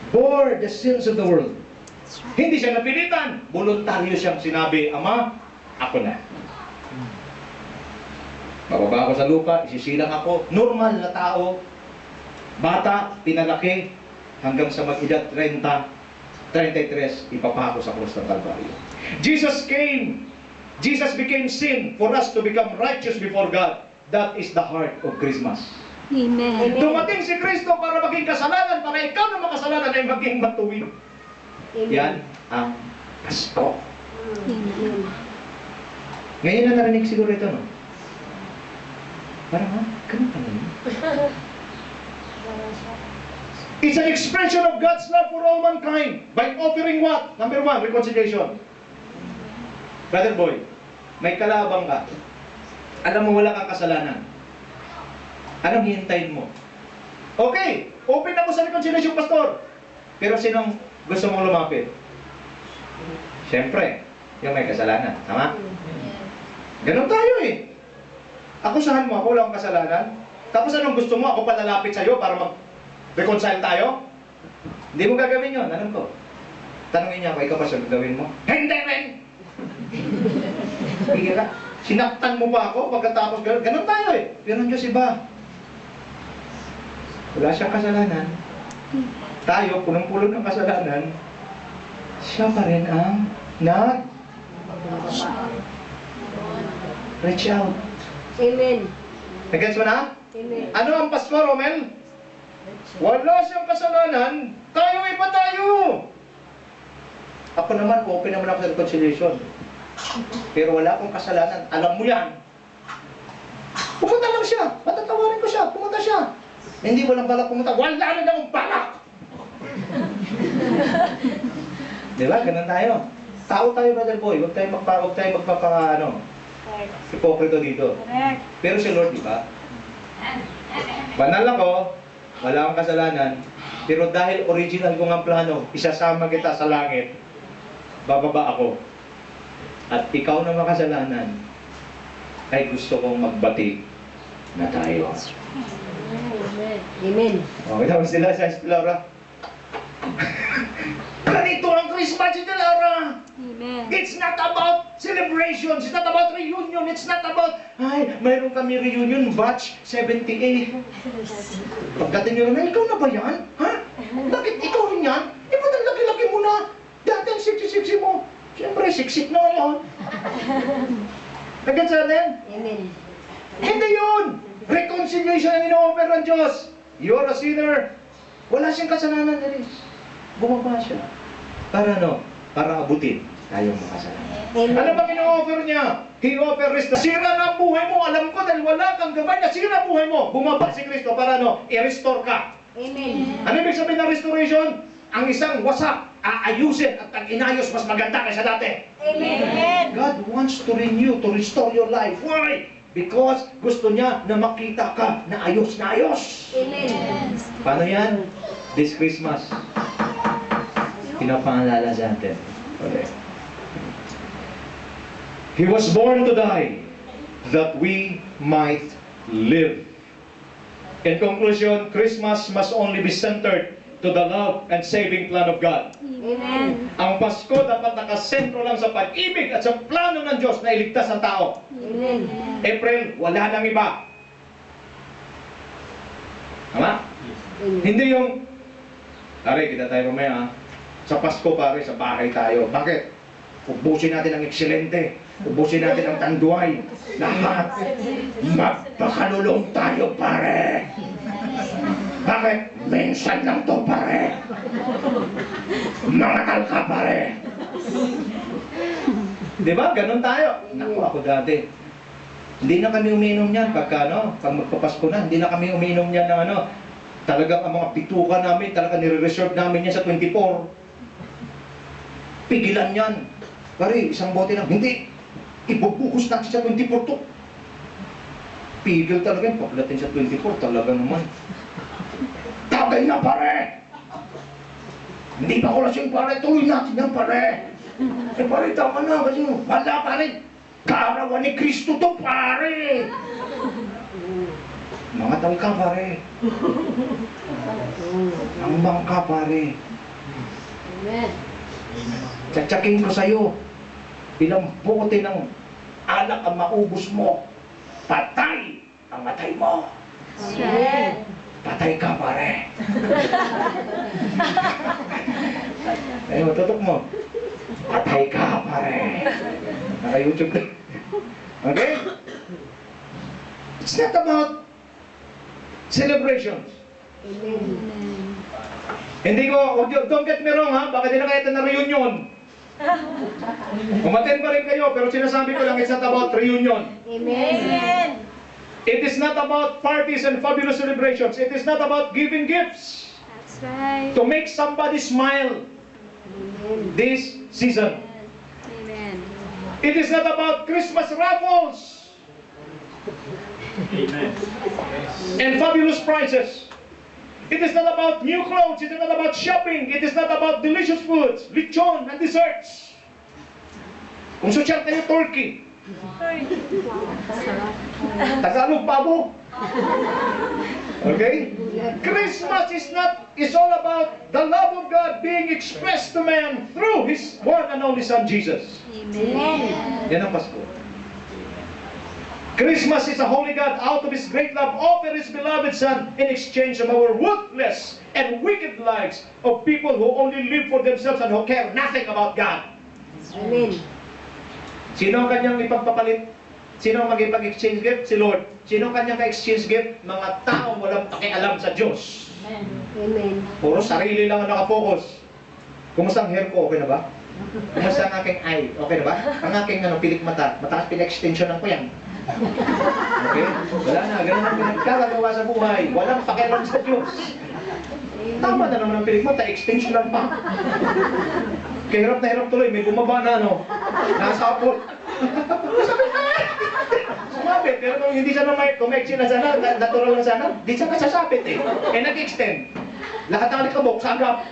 bore the sins of the world. Hindi siya napilitan. Voluntaryo siyang sinabi, Ama, ako na. Bababa ako sa lupa, isisilang ako. Normal na tao. Bata, pinalaki, hanggang sa mag-edad 30, 33, ipapako sa krus ng Kalbaryo. Jesus came. Jesus became sin for us to become righteous before God. That is the heart of Christmas. Amen. Dumating si Kristo para maging kasalanan, para ikaw na makasalanan ay maging matuwid. Yan ang Pasko. Amen. Ngayon na narinig siguro ito, no? Parang, ha? Ganun pala yun. It's an expression of God's love for all mankind by offering what? Number 1, reconciliation. Brother boy, may kalabang ka. Alam mo wala kang kasalanan. Anong hihintayin mo? Okay, open ako sa reconciliation, pastor. Pero sinong gusto mong lumapit? Siyempre, yung may kasalanan. Tama? Ganon tayo eh. Akusahan mo ako, wala akong kasalanan. Tapos anong gusto mo? Ako palalapit sa'yo para mag-reconcile tayo? Hindi mo gagawin yun, alam ko. Tanungin niya ako, ikaw ba siya gagawin mo? Hindi rin! Hindi ka. Sinaktan mo pa ako pagkatapos gano'n. Ganon tayo eh. Pero ang Diyos iba. Wala siyang kasalanan. Tayo, punong-pulo ng kasalanan. Siya pa rin ang reach out. Amen. Nag-gets mo na? Amen. Ano ang Pasko, Romel? Wala siyang kasalanan. Tayo iba tayo. Ako naman, open naman ako sa reconciliation. Pero wala akong kasalanan. Alam mo yan. Pumunta lang siya. Patatawarin ko siya. Pumunta siya. Hindi walang balak pumunta. Wala na akong balak. Di ba? Ganun tayo. Tao tayo, brother boy. Huwag tayo magpapa, hipokrito dito. Pero si Lord, di ba? Banal ako. Wala akong kasalanan. Pero dahil original kong ang plano, isasama kita sa langit. Bababa ako. At ikaw na makasalanan, ay gusto kong magbati na tayo. Amen. Okay, tapos sila sa Laura. Ganito ang Christmas, Laura. Amen. It's not about celebrations. It's not about reunion. It's not about, ay, mayroon kami reunion batch 78. Pagdating nyo na, ikaw na ba yan? Ha? Bakit ikaw rin yan? Eh, ba't ang laki-laki mo na? Dati ang siksi-siksi mo. Siyempre, siksik na ngayon. Nagkat sa atin? Amen. Hindi yun! Reconciliation ang ino-offer ng Diyos. You're a sinner. Wala siyang kasalanan na rin. Bumaba siya. Para ano? Para abutin tayong makasalanan. Amen. Ano bang ino-offer niya? He offers sira na ang buhay mo. Alam ko dahil wala kang gabay na sira ang buhay mo. Bumaba si Kristo para ano? I-restore ka. Amen. Ano ibig sabihin ng restoration? Ang isang wasak, aayusin at ang inayos mas maganda kaysa dati. Amen. God wants to renew, to restore your life. Why? Because gusto niya na makita ka na ayos na ayos. Amen. Paano yan? This Christmas, pinapaalala sa atin. Okay. He was born to die that we might live. In conclusion, Christmas must only be centered to the love and saving plan of God. Amen. Ang Pasko dapat nakasentro lang sa pag-ibig at sa plano ng Diyos na iligtas ang tao. Amen. April, wala nang iba. Tama? Amen. Hindi yung, pare, kita tayo mamaya ha. Sa Pasko pare, sa bahay tayo. Bakit? Ubusin natin ang ekselente. Ubusin natin ang tanduay. Lahat. Magpakalulong tayo pare. Bakit? Minsan lang to pare. Mangal ka pare. Di ba? Ganon tayo. Naku, ako dati. Hindi na kami uminom niyan pagka ano, pag magpapasko na, hindi na kami uminom niyan na ano. Talagang ang mga pituka namin, talagang nire-reserve namin yan sa 24. Pigilan yan. Pare, isang bote lang. Hindi. Ibubuhos natin sa 24 to. Pigil talaga yan. Paplatin sa 24. Talaga naman. Tagay na pare! Hindi pa ko lasing pare. Tuloy natin yan pare. Eh pare, tama na. Kasi wala pare. Kaarawan ni Kristo to pare. Mga tangka pare. Ang bangka pare. Amen. Tsatsakin ko sa'yo. Ilang bote ng alak ang maubos mo. Patay ang matay mo. Amen. Patay ka pare. Ayun, tutok mo. Patay ka pare. Naka-YouTube na. Okay? It's not about celebrations. Amen. Hindi ko, don't get me wrong ha, baka di na kayo ito na reunion. Umaten pa rin kayo, pero sinasabi ko lang, it's not about reunion. Amen. It is not about parties and fabulous celebrations. It is not about giving gifts That's right. to make somebody smile Amen. this season. Amen. It is not about Christmas raffles and fabulous prizes. It is not about new clothes. It is not about shopping. It is not about delicious foods, lechon and desserts. Kung social kayo, turkey. Tagalog pabo. Okay? Christmas is all about the love of God being expressed to man through His one and only Son, Jesus. Amen. Yan ang Pasko. Christmas is a holy God out of His great love offered His beloved Son in exchange of our worthless and wicked lives of people who only live for themselves and who care nothing about God. Amen. Sino ang kanyang ipagpapalit? Sino ang mag-ipag-exchange gift? Si Lord. Sino ang kanyang ka-exchange gift? Mga taong walang pakialam sa Diyos. Amen. Puro sarili lang ang nakapokus. Kumusta ang hair ko? Okay na ba? Kumusta ang aking eye? Okay na ba? Ang aking pilik mata. Mataas pina-extensionan ko yan. Okay? Wala na. Ganun ang pinagkagagawa sa buhay. Walang pakialam sa Diyos. Tama na naman ang pilik mata. Extension lang pa. Kaya hirap na hirap tuloy. May bumaba na nasa apot. Sumabit. Pero kung hindi siya kung may na sana, natural lang sana, di siya nasasabit eh. Eh nag-extend. Lahat ng alikabok, sagap.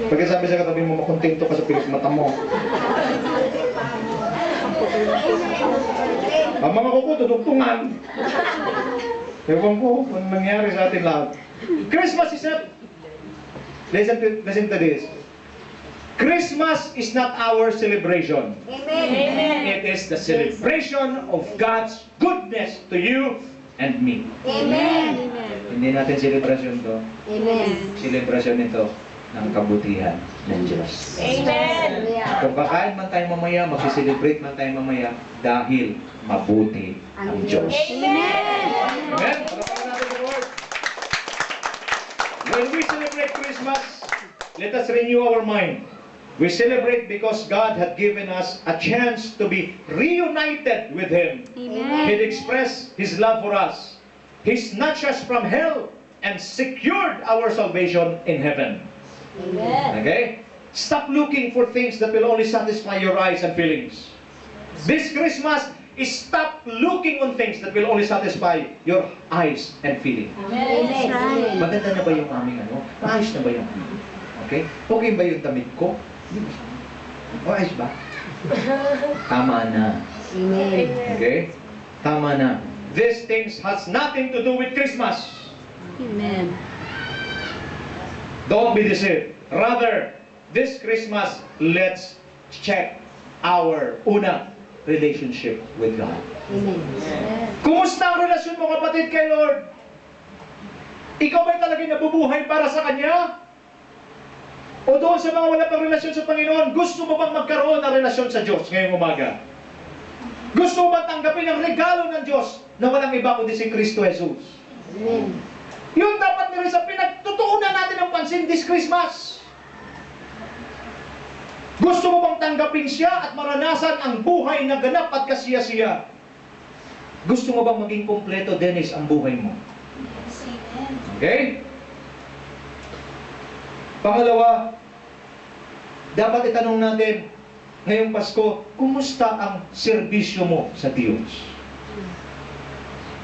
Pagka sabi sa katabi mo, makontento ka sa pilik mata mo. Ang mga kuko, tutugtungan. Ewan ko, kung nangyari sa atin lahat. Christmas is not, listen to this. Christmas is not our celebration. Amen. It is the celebration of God's goodness to you and me. Amen. Hindi natin celebration to. Amen. Celebration ito ng kabutihan ng Diyos. Amen. Kung kakain man tayo mamaya, magsiselebrate man tayo mamaya dahil mabuti ang Diyos. Amen. Amen? Palapakan natin ang Lord. When we celebrate Christmas, let us renew our mind. We celebrate because God had given us a chance to be reunited with Him. Amen. He expressed His love for us. He snatched us from hell and secured our salvation in heaven. Amen. Okay? Stop looking for things that will only satisfy your eyes and feelings. This Christmas is stop looking on things that will only satisfy your eyes and feelings. Amen. Maganda na ba yung aming ano? Maayos na ba yung aming? Okay? Okay ba yung damit ko? O ayos ba? Tama na. Amen. Okay? Tama na. These things has nothing to do with Christmas. Amen. Don't be deceived. Rather, this Christmas, let's check our relationship with God. Amen. Kumusta ang relasyon mo, kapatid, kay Lord? Ikaw ba'y talagang nabubuhay para sa Kanya? O doon sa mga wala pang relasyon sa Panginoon, gusto mo bang magkaroon ng relasyon sa Diyos ngayong umaga? Gusto mo bang tanggapin ang regalo ng Diyos na walang iba kundi si Kristo Jesus? Amen. Yun dapat na rin sa pinagtutuunan natin ng pansin this Christmas. Gusto mo bang tanggapin siya at maranasan ang buhay na ganap at kasiya-siya? Gusto mo bang maging kompleto, Dennis, ang buhay mo? Okay? Pangalawa, dapat itanong natin ngayong Pasko, kumusta ang serbisyo mo sa Diyos?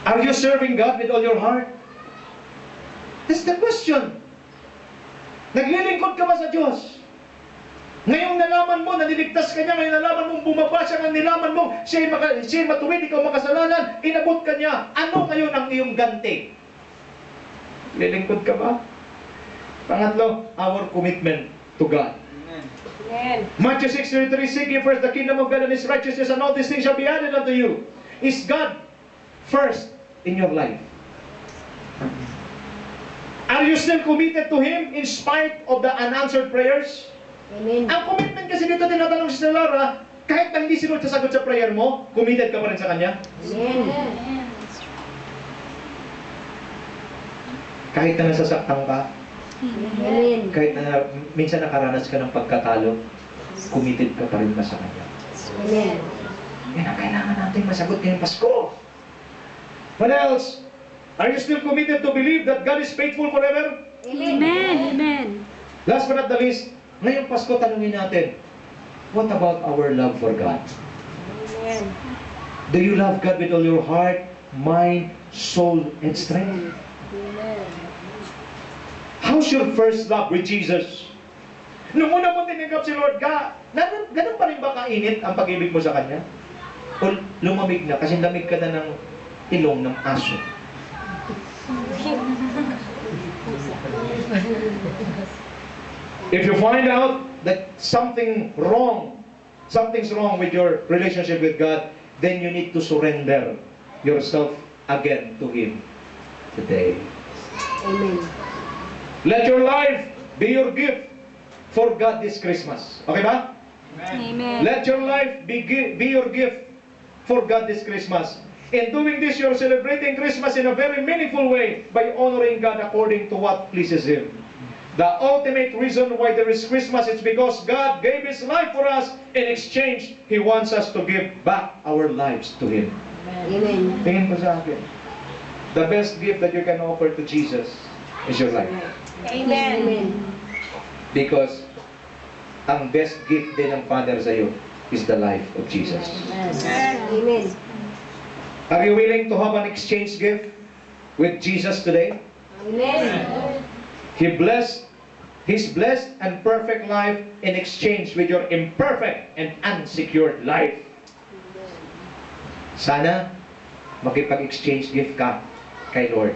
Are you serving God with all your heart? That's the question. Naglilingkod ka ba sa Diyos? Ngayong nalaman mo, naliligtas ka niya, ngayong nalaman mong bumaba siya, ngayong nalaman mo, siya'y matuwid, ikaw makasalanan, inabot ka niya. Ano ngayon ang iyong ganti? Lilingkod ka ba? Pangatlo, our commitment to God. Amen. Matthew 6:33, seek ye first the kingdom of God and His righteousness, and all these things shall be added unto you. Is God first in your life? Are you still committed to Him in spite of the unanswered prayers? Amen. Ang commitment kasi dito tinatanong si Laura, kahit na hindi si Lord sasagot sa prayer mo, committed ka pa rin sa Kanya? Amen. Kahit na nasasaktan ka, Amen. kahit na minsan nakaranas ka ng pagkatalo, committed ka pa rin ba sa Kanya? Amen. Yan ang kailangan natin masagot ngayong Pasko. What else? Are you still committed to believe that God is faithful forever? Amen. Amen. Last but not the least, ngayong Pasko tanungin natin, what about our love for God? Amen. Do you love God with all your heart, mind, soul, and strength? Amen. How's your first love with Jesus? Nung una mo tinanggap si Lord ka, ganun pa rin ba kainit ang pag-ibig mo sa Kanya? O lumamig na kasi lamig ka na ng ilong ng aso? If you find out that something's wrong with your relationship with God, then you need to surrender yourself again to Him today. Amen. Let your life be your gift for God this Christmas. Okay ba? Amen. Let your life be your gift for God this Christmas. In doing this, you're celebrating Christmas in a very meaningful way by honoring God according to what pleases Him. The ultimate reason why there is Christmas is because God gave His life for us. In exchange, He wants us to give back our lives to Him. Amen. Tingin mo sa akin. The best gift that you can offer to Jesus is your life. Amen. Because ang best gift din ng Father sa iyo is the life of Jesus. Amen. Are you willing to have an exchange gift with Jesus today? Amen. His blessed and perfect life in exchange with your imperfect and unsecured life. Sana makipag-exchange gift ka kay Lord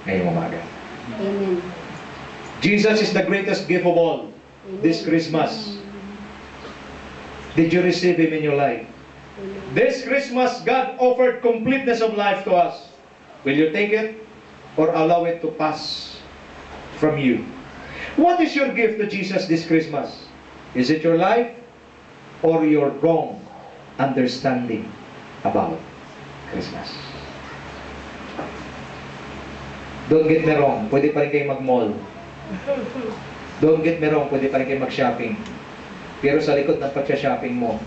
ngayong umaga. Amen. Jesus is the greatest gift of all this Christmas. Did you receive Him in your life? This Christmas, God offered completeness of life to us. Will you take it or allow it to pass from you? What is your gift to Jesus this Christmas? Is it your life or your wrong understanding about Christmas? Don't get me wrong, pwede pa rin kayo mag-mall. Don't get me wrong, pwede pa rin kayo mag-shopping. Pero sa likod ng pag-shopping mo,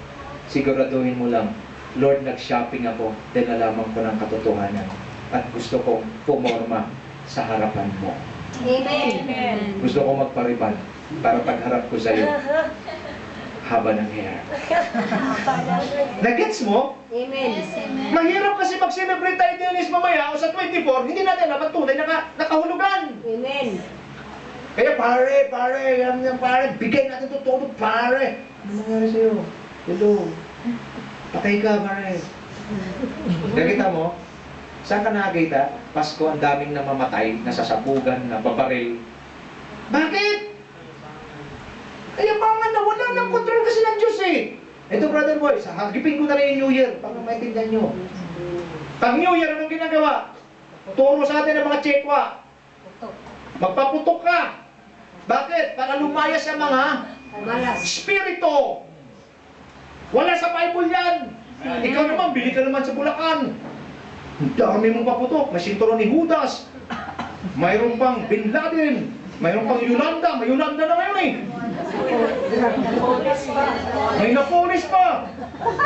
siguraduhin mo lang, Lord, nag-shopping ako dahil nalaman ko ng katotohanan at gusto kong pumorma sa harapan mo. Amen. Gusto kong magparibal para pagharap ko sa iyo, haba ng hair. Nagets mo? Amen. Mahirap kasi mag-celebrate tayo Dennis mamaya o sa 24, hindi natin dapat tunay nakahulugan. Amen. Kaya pare, yan pare, bigay natin ito todo, pare. Ano nangyari sa'yo? Hello. Patay ka, pare. Nakita mo? Saan ka nakakita? Pasko, ang daming namamatay, nasasabugan, nababaril. Bakit? Kaya mga nawala ng control kasi ng Diyos eh. Ito, brother boy, hagipin ko na rin yung New Year para maintindihan nyo. Pag New Year, anong ginagawa? Turo sa atin ng mga tsekwa. Magpaputok ka. Bakit? Para lumaya sa mga Malas. spirito. Wala sa Bible yan. Ikaw naman, bili ka naman sa Bulacan. Ang dami mong paputok. May sinturon ni Judas. Mayroon pang Bin Laden. Mayroon pang Yolanda. May Yolanda na ngayon eh. May Napolis pa.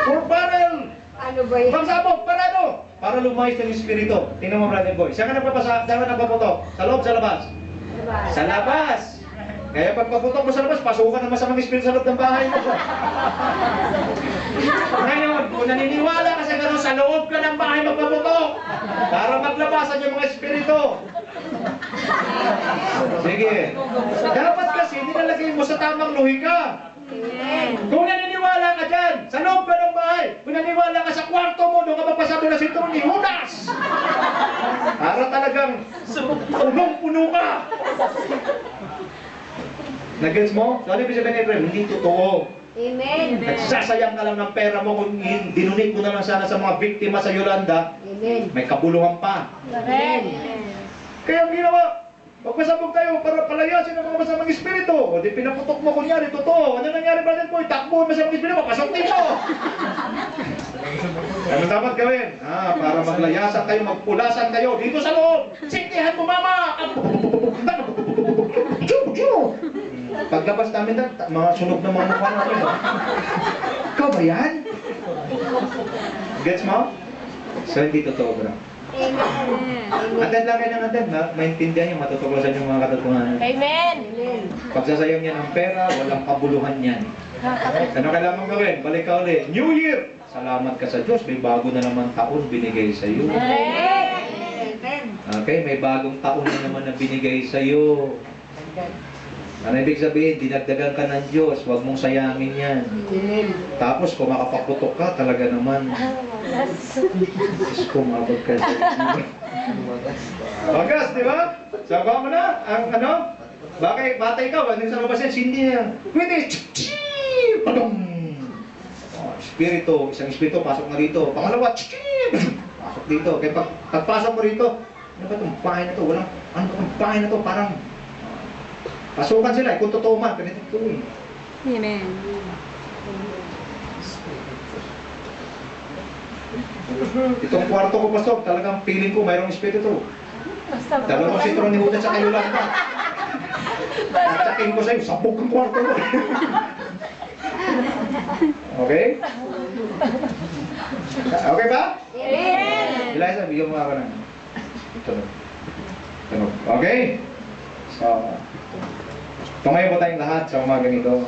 4 barrel. Ano ba yan? Pagsabog, parado. Para lumayas ng espiritu. Tingnan mo, brother boy. Saan ka nagpaputok? Sa loob, sa labas? Sa labas. Kaya pag paputok mo sa labas, pasukan ng masamang espiritu sa loob ng bahay mo. Ngayon, kung naniniwala ka sa gano'n, sa loob ka ng bahay magpaputok para maglabasan yung mga espiritu. Sige. Dapat kasi nilalagay mo sa tamang lohika. Kung naniniwala ka dyan, sa loob ka ng bahay, kung naniniwala ka sa kwarto mo, doon ka magpasabi na sinturon ni Judas. Para talagang punong-puno ka. Nag-gets mo? So ano ibig sabihin, Efraim? Hindi totoo. Amen. Nagsasayang ka lang ng pera mo kung dinunit mo na lang sana sa mga biktima sa Yolanda, Amen. may kabuluhan pa. Amen. Kaya ang ginawa, magpasabog tayo para palayasin ang mga masamang espiritu. O di pinaputok mo kunyari, totoo. Ano nangyari, brother boy? Takbo ang masamang espiritu, papasok dito. Ano dapat gawin? Para maglayasan kayo, magpulasan kayo dito sa loob. Sintihan mo, mama! Paglabas namin na, mga sunog na mga mukha natin. Ikaw ba yan? Gets mo? So, hindi totoo, bro. Amen. Attend lang kayo ng attend, maintindihan yung matutuklasan yung mga katotohanan. Amen. Pagsasayang niya ng pera, walang kabuluhan yan. Ano kailangan gawin? Balik ka ulit. New Year! Salamat ka sa Diyos, may bago na naman taon binigay sa iyo. Amen. Okay, may bagong taon na naman na binigay sa iyo. Ano ibig sabihin? Dinagdagan ka ng Diyos, huwag mong sayangin yan. Tapos kung makapaputok ka, talaga naman. Diyos ko, mabag ka sa Bagas, di ba? Sabaw mo na, ang ano? Bakit? Batay ka, wala sa labas yan, sindi na. Pwede, padong! Espiritu, isang espiritu, pasok na rito. Pangalawa, pasok dito. Kaya pagpasok mo rito, ano ba itong bahay na to? Walang, ano ba itong bahay na to? Parang, pasukan sila, kung totoo man, ganito ito eh. Amen. Itong kwarto ko, pastor, talagang feeling ko mayroong espiritu. Dalawang sitron ni Judas sa Yolanda. Atsakin ko sa'yo, sabog ang kwarto mo. Okay? Okay ba? Amen. Eliza, bigyan mo ako ng tunog. Tunog. Okay? So, tumayo po tayong lahat sa umagang ito.